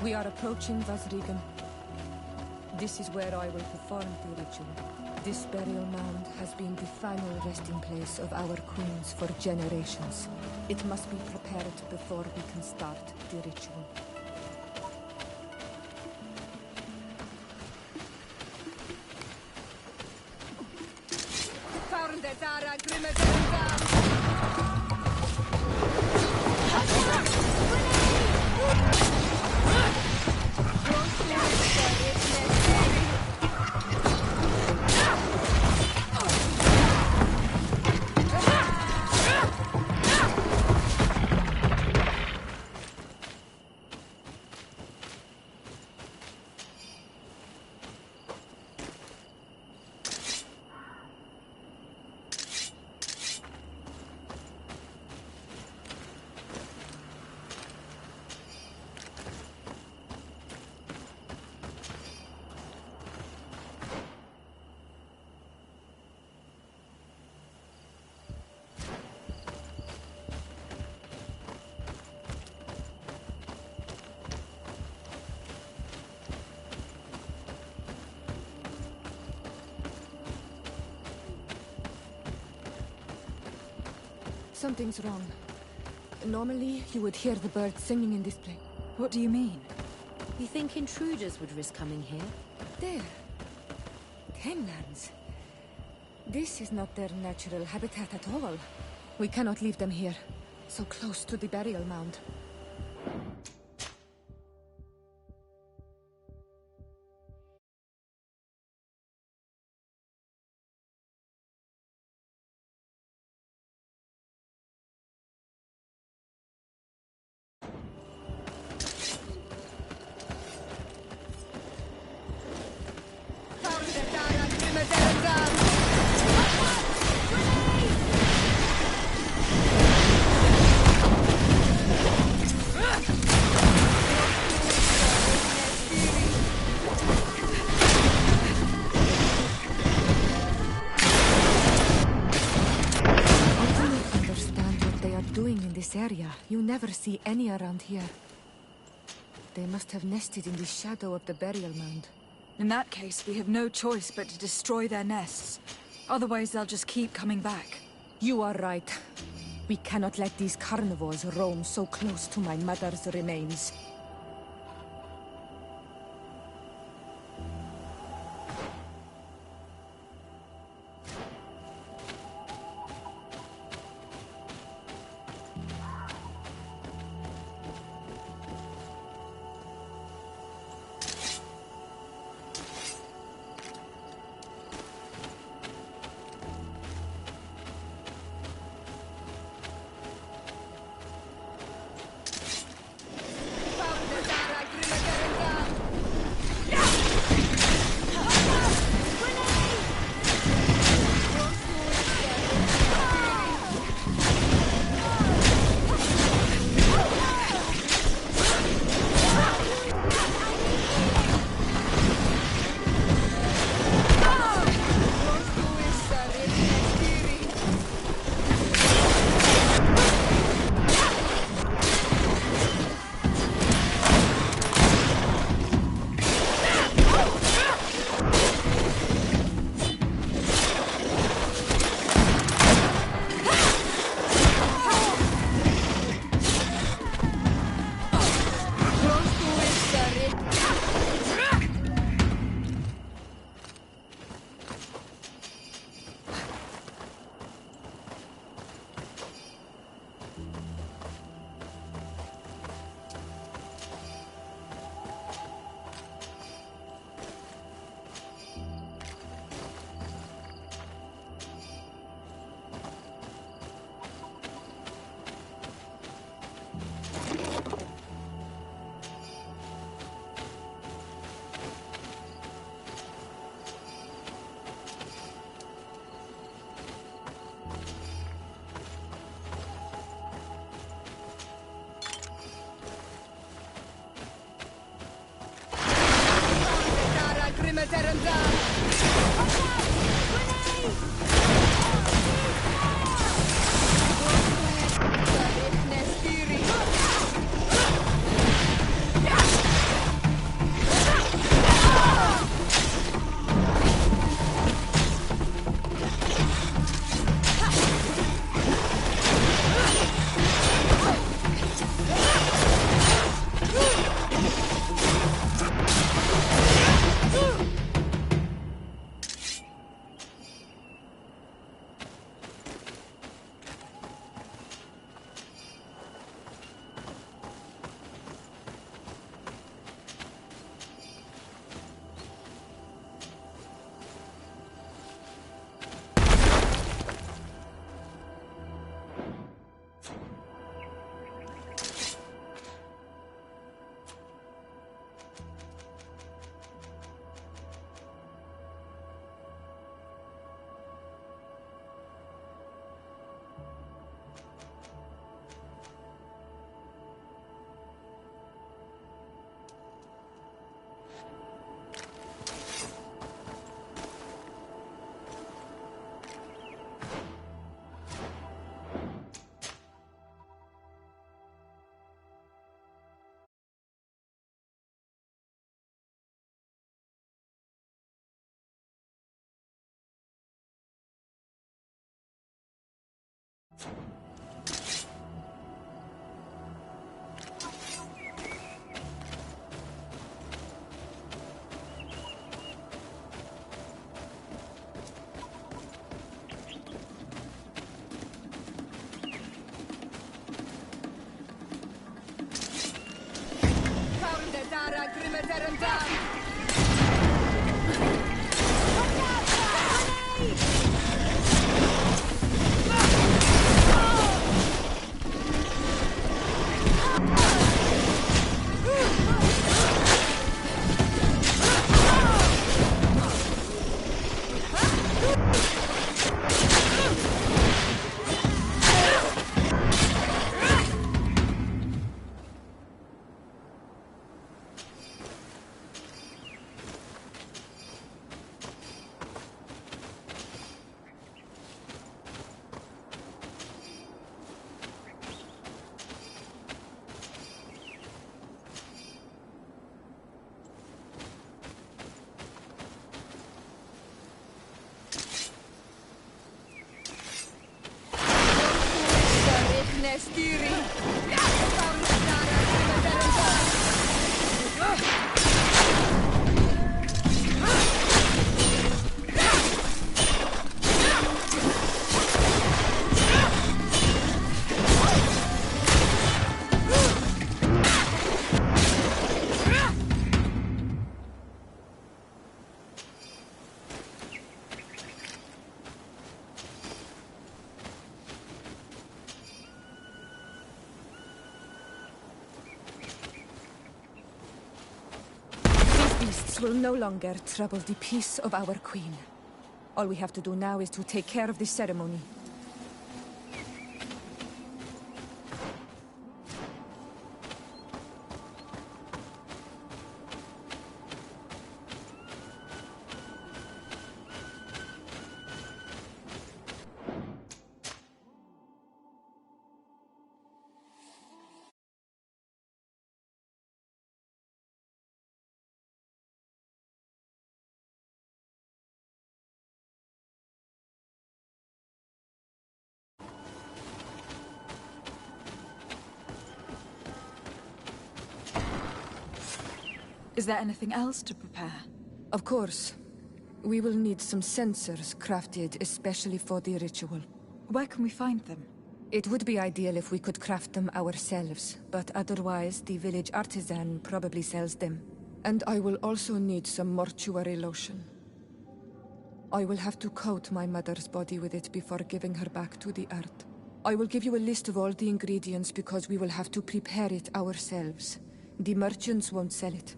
We are approaching Vasrigan. This is where I will perform the ritual. This burial mound has been the final resting place of our queens for generations. It must be prepared before we can start the ritual. Something's wrong. Normally, you would hear the birds singing in this place. What do you mean? You think intruders would risk coming here? There. Tenlands. This is not their natural habitat at all. We cannot leave them here, so close to the burial mound. Area. You never see any around here. They must have nested in the shadow of the burial mound. In that case, we have no choice but to destroy their nests. Otherwise, they'll just keep coming back. You are right. We cannot let these carnivores roam so close to my mother's remains. This will no longer trouble the peace of our queen. All we have to do now is to take care of the ceremony. Is there anything else to prepare? Of course. We will need some sensors crafted especially for the ritual. Where can we find them? It would be ideal if we could craft them ourselves, but otherwise the village artisan probably sells them. And I will also need some mortuary lotion. I will have to coat my mother's body with it before giving her back to the earth. I will give you a list of all the ingredients because we will have to prepare it ourselves. The merchants won't sell it.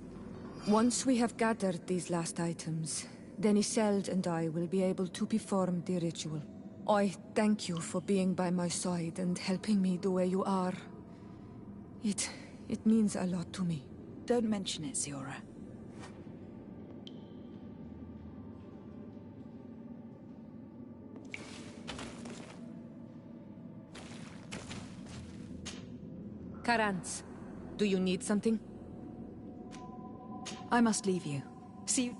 Once we have gathered these last items, then Isolde and I will be able to perform the ritual. I thank you for being by my side and helping me the way you are. It means a lot to me. Don't mention it, Ziora. Karantz, do you need something? I must leave you. See you.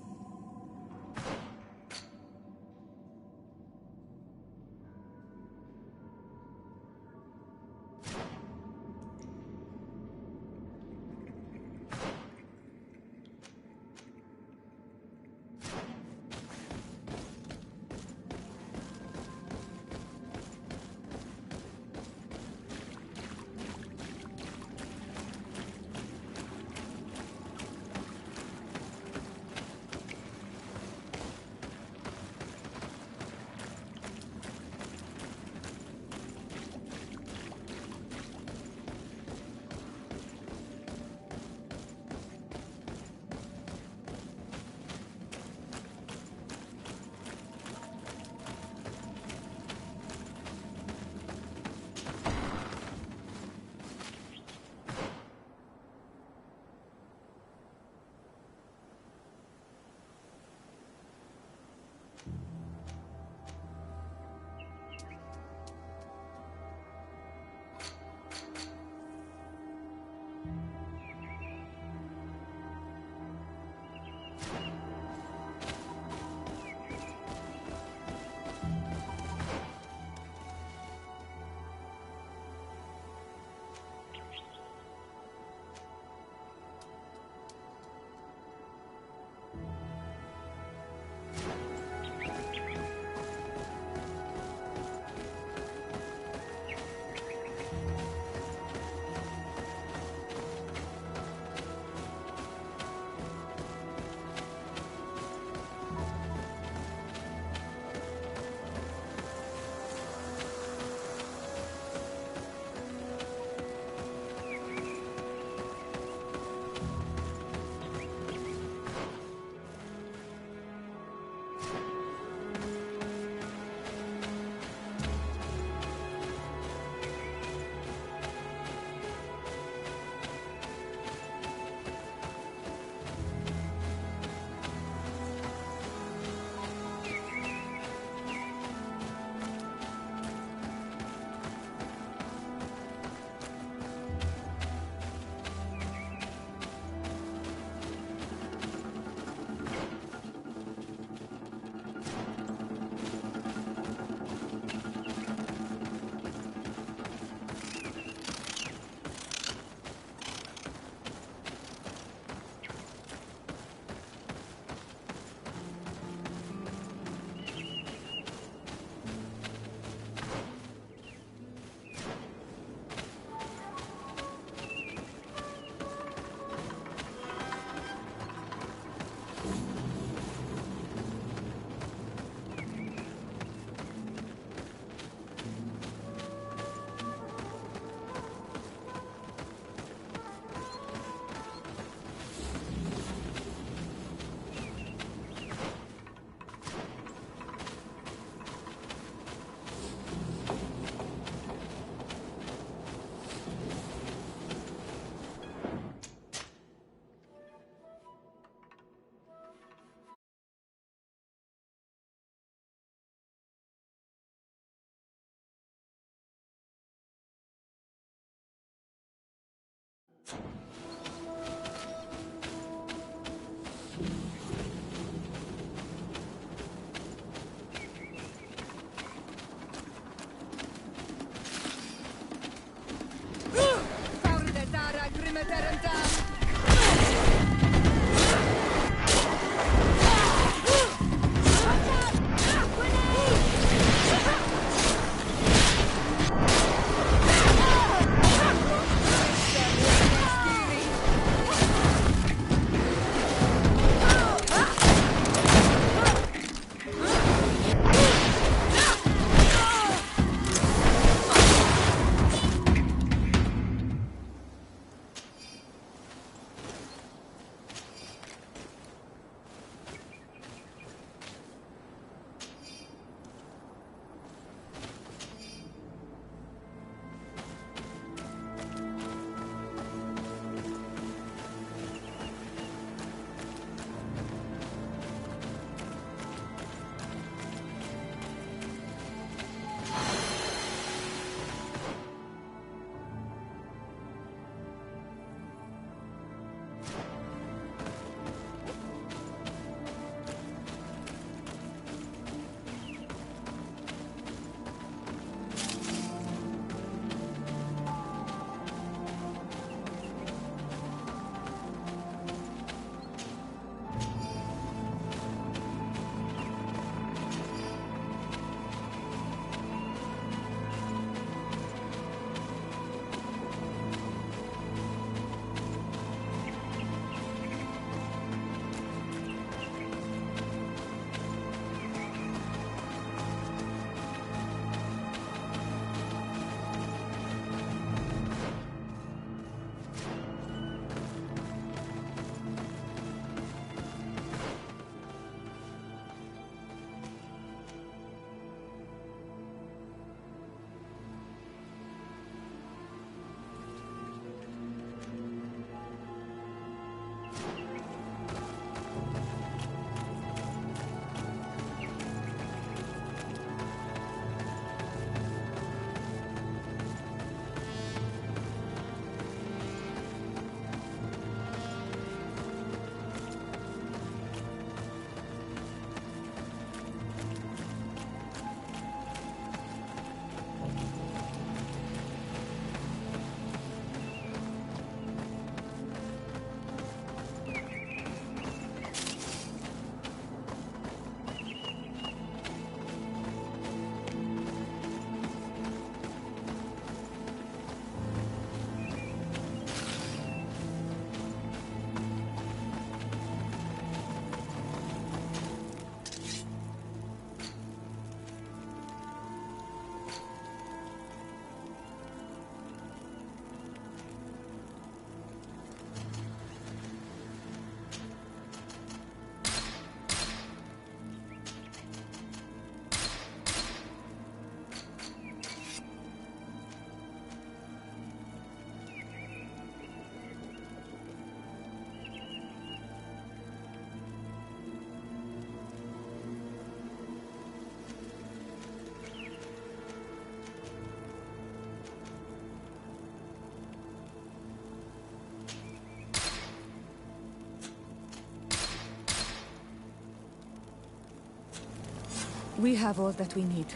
We have all that we need.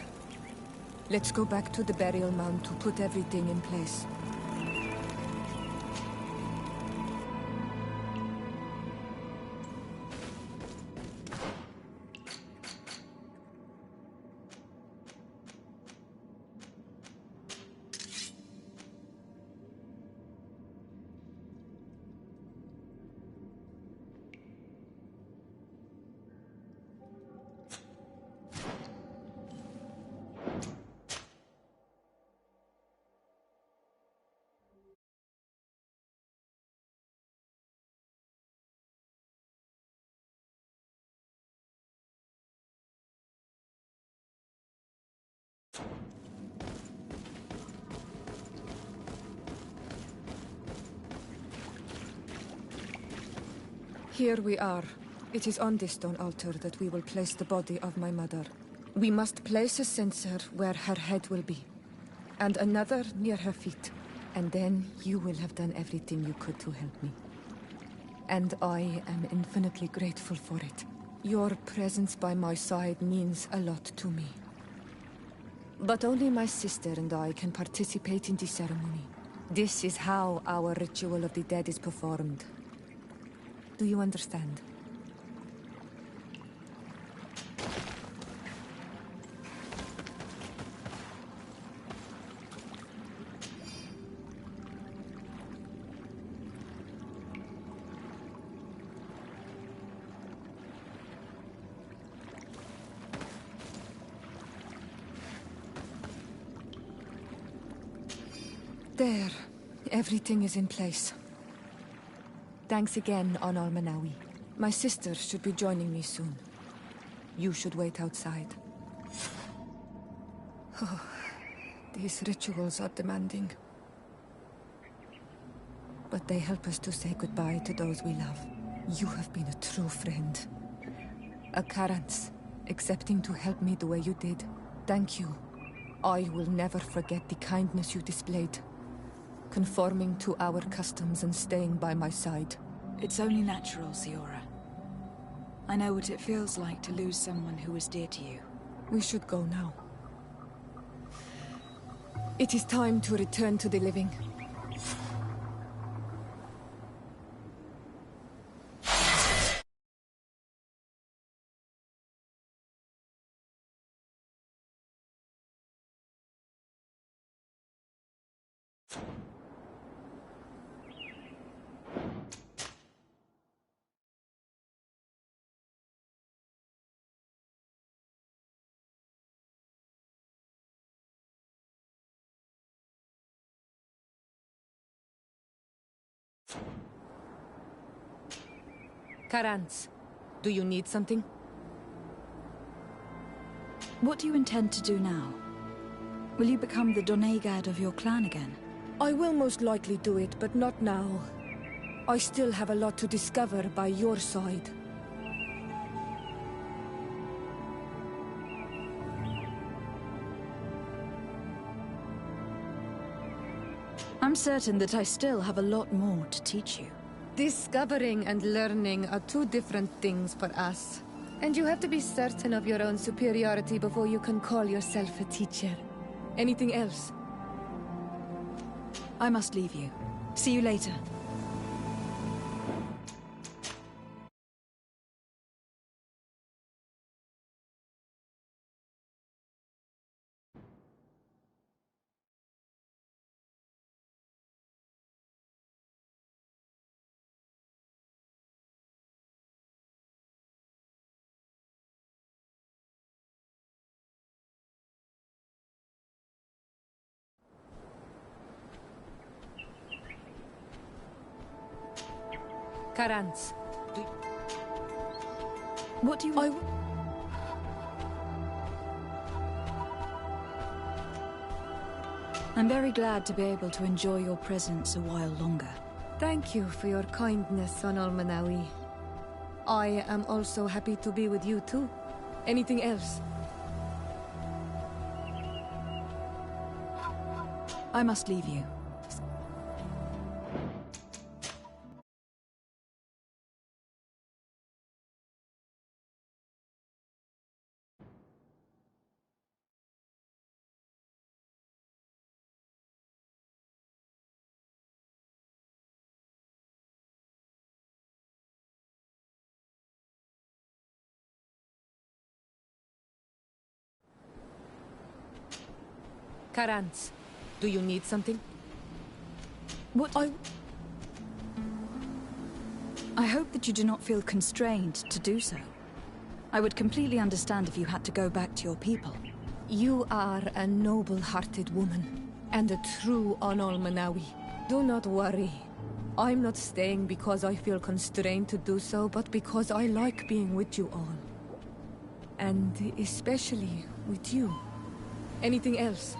Let's go back to the burial mound to put everything in place. Here we are. It is on this stone altar that we will place the body of my mother. We must place a censer where her head will be, and another near her feet. And then you will have done everything you could to help me. And I am infinitely grateful for it. Your presence by my side means a lot to me. But only my sister and I can participate in the ceremony. This is how our ritual of the dead is performed. Do you understand? There. Everything is in place. Thanks again, Onal Manawi. My sister should be joining me soon. You should wait outside. Oh, these rituals are demanding. But they help us to say goodbye to those we love. You have been a true friend. A Karans, accepting to help me the way you did. Thank you. I will never forget the kindness you displayed. Conforming to our customs and staying by my side. It's only natural, Siora. I know what it feels like to lose someone who was dear to you. We should go now. It is time to return to the living. Karans, do you need something? What do you intend to do now? Will you become the Donegad of your clan again? I will most likely do it, but not now. I still have a lot to discover by your side. I'm certain that I still have a lot more to teach you. Discovering and learning are two different things for us. And you have to be certain of your own superiority before you can call yourself a teacher. Anything else? I must leave you. See you later. Karans. What do you... I'm very glad to be able to enjoy your presence a while longer. Thank you for your kindness, Onal Manawi. I am also happy to be with you too. Anything else? I must leave you. Karantz, do you need something? What I hope that you do not feel constrained to do so. I would completely understand if you had to go back to your people. You are a noble-hearted woman, and a true Onol Manawi. Do not worry. I'm not staying because I feel constrained to do so, but because I like being with you all. And especially with you. Anything else?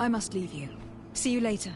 I must leave you. See you later.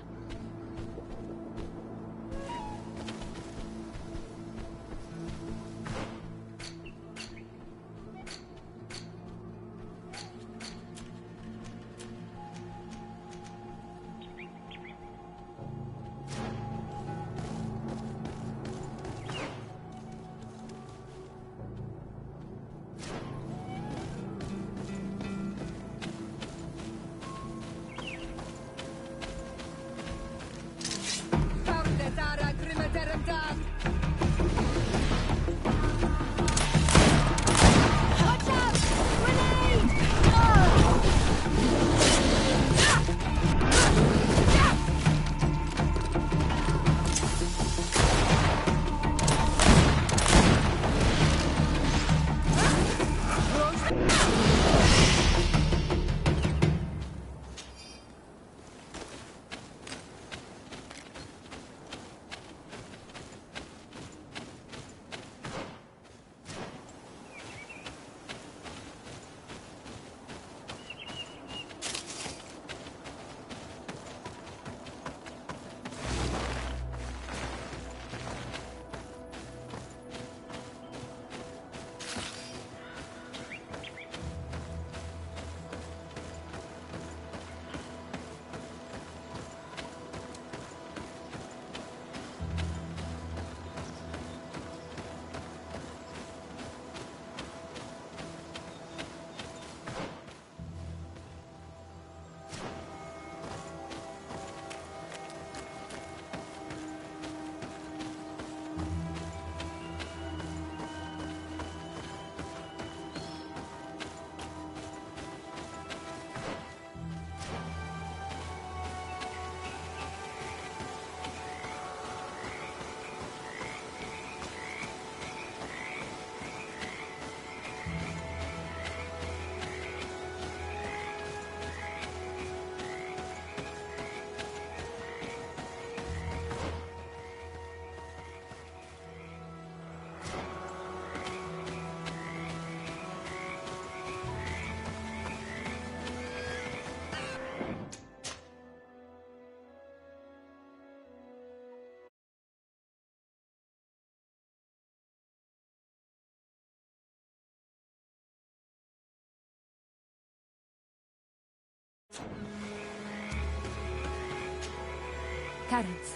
Karantz,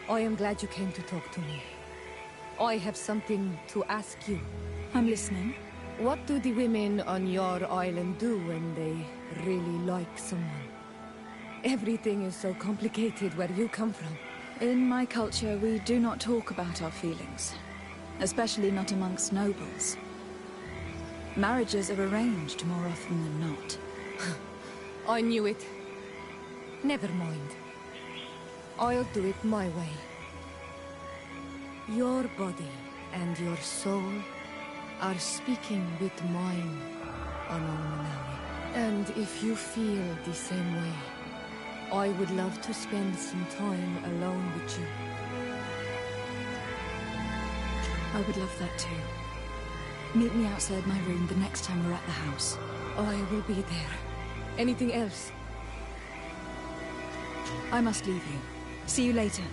I am glad you came to talk to me. I have something to ask you. I'm listening. What do the women on your island do when they really like someone? Everything is so complicated where you come from. In my culture, we do not talk about our feelings. Especially not amongst nobles. Marriages are arranged more often than not. I knew it. Never mind. I'll do it my way. Your body and your soul are speaking with mine, Onol Manawi. And if you feel the same way, I would love to spend some time alone with you. I would love that too. Meet me outside my room the next time we're at the house. I will be there. Anything else? I must leave you. See you later.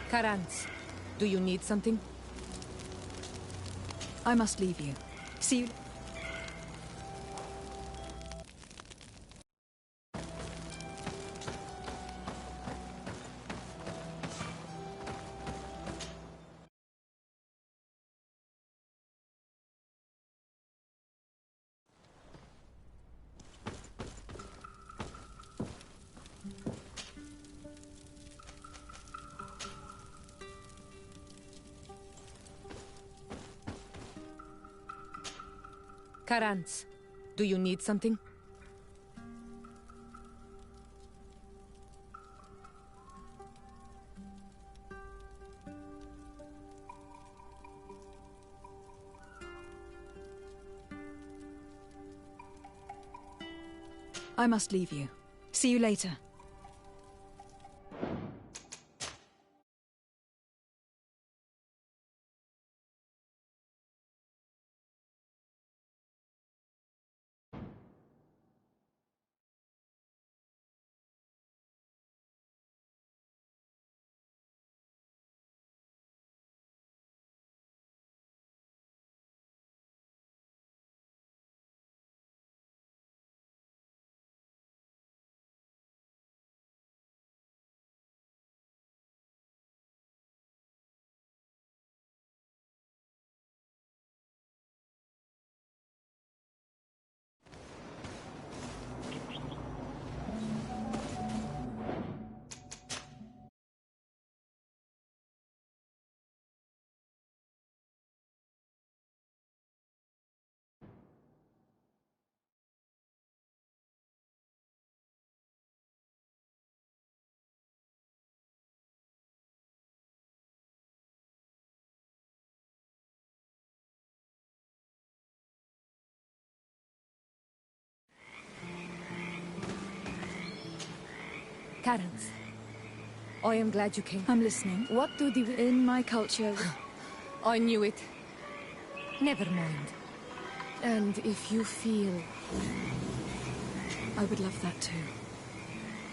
Karans, do you need something? I must leave you. See you... Karans, do you need something? I must leave you. See you later. Karans, I am glad you came. I'm listening. What do the... In my culture... I knew it. Never mind. And if you feel... I would love that too.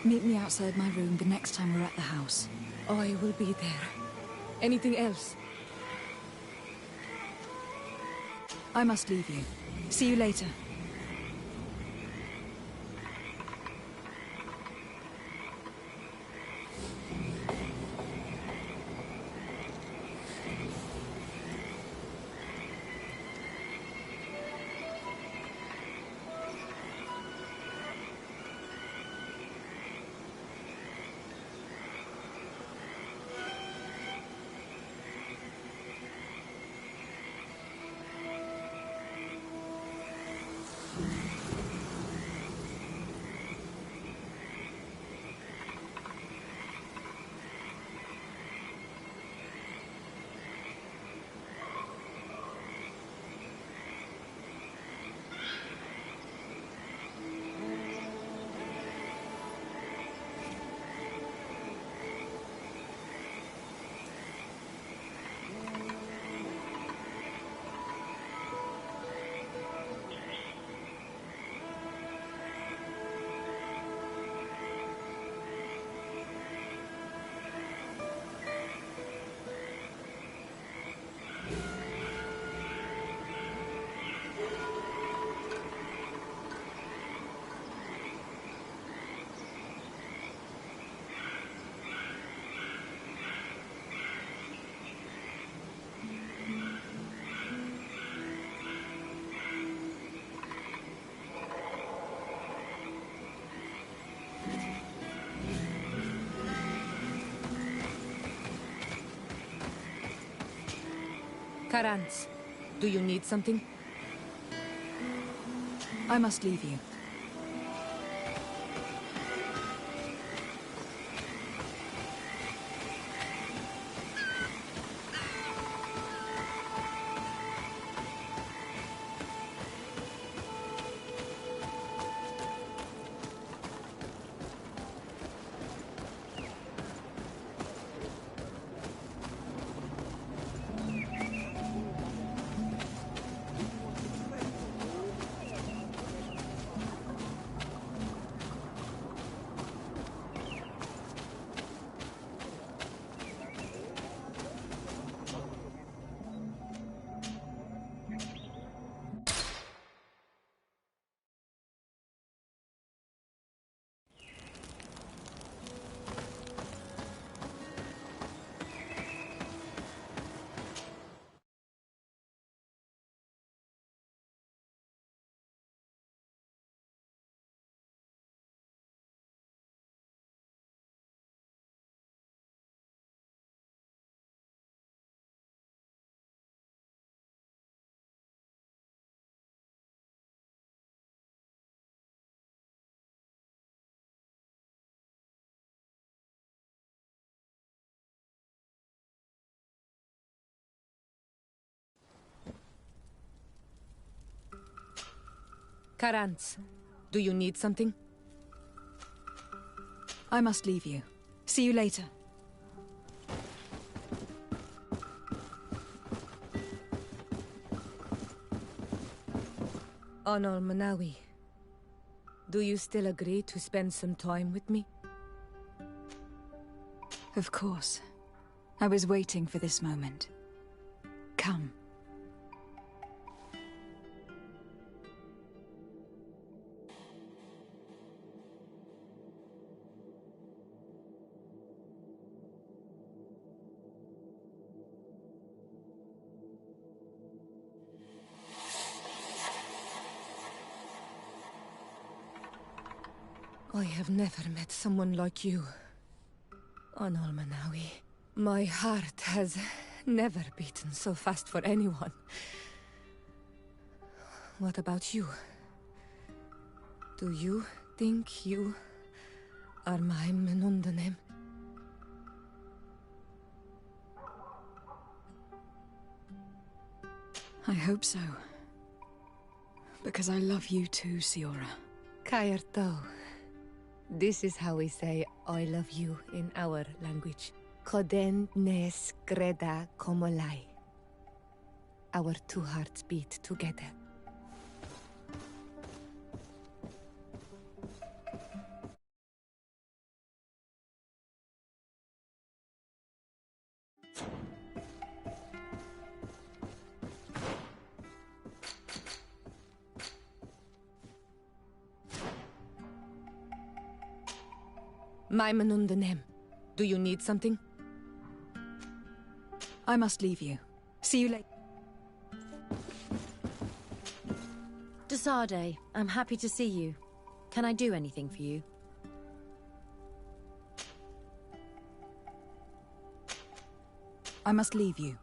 Meet me outside my room the next time we're at the house. I will be there. Anything else? I must leave you. See you later. Karans, do you need something? I must leave you. Karantz, do you need something? I must leave you. See you later. Onol Manawi, do you still agree to spend some time with me? Of course. I was waiting for this moment. Come. I have never met someone like you. Onol Manawi. My heart has never beaten so fast for anyone. What about you? Do you think you are my Menundanem? I hope so. Because I love you too, Siora. Kayarto. This is how we say I love you in our language. Koden nes greda komolai. Our two hearts beat together. My Menundanem, do you need something? I must leave you. See you later. Desade, I'm happy to see you. Can I do anything for you? I must leave you.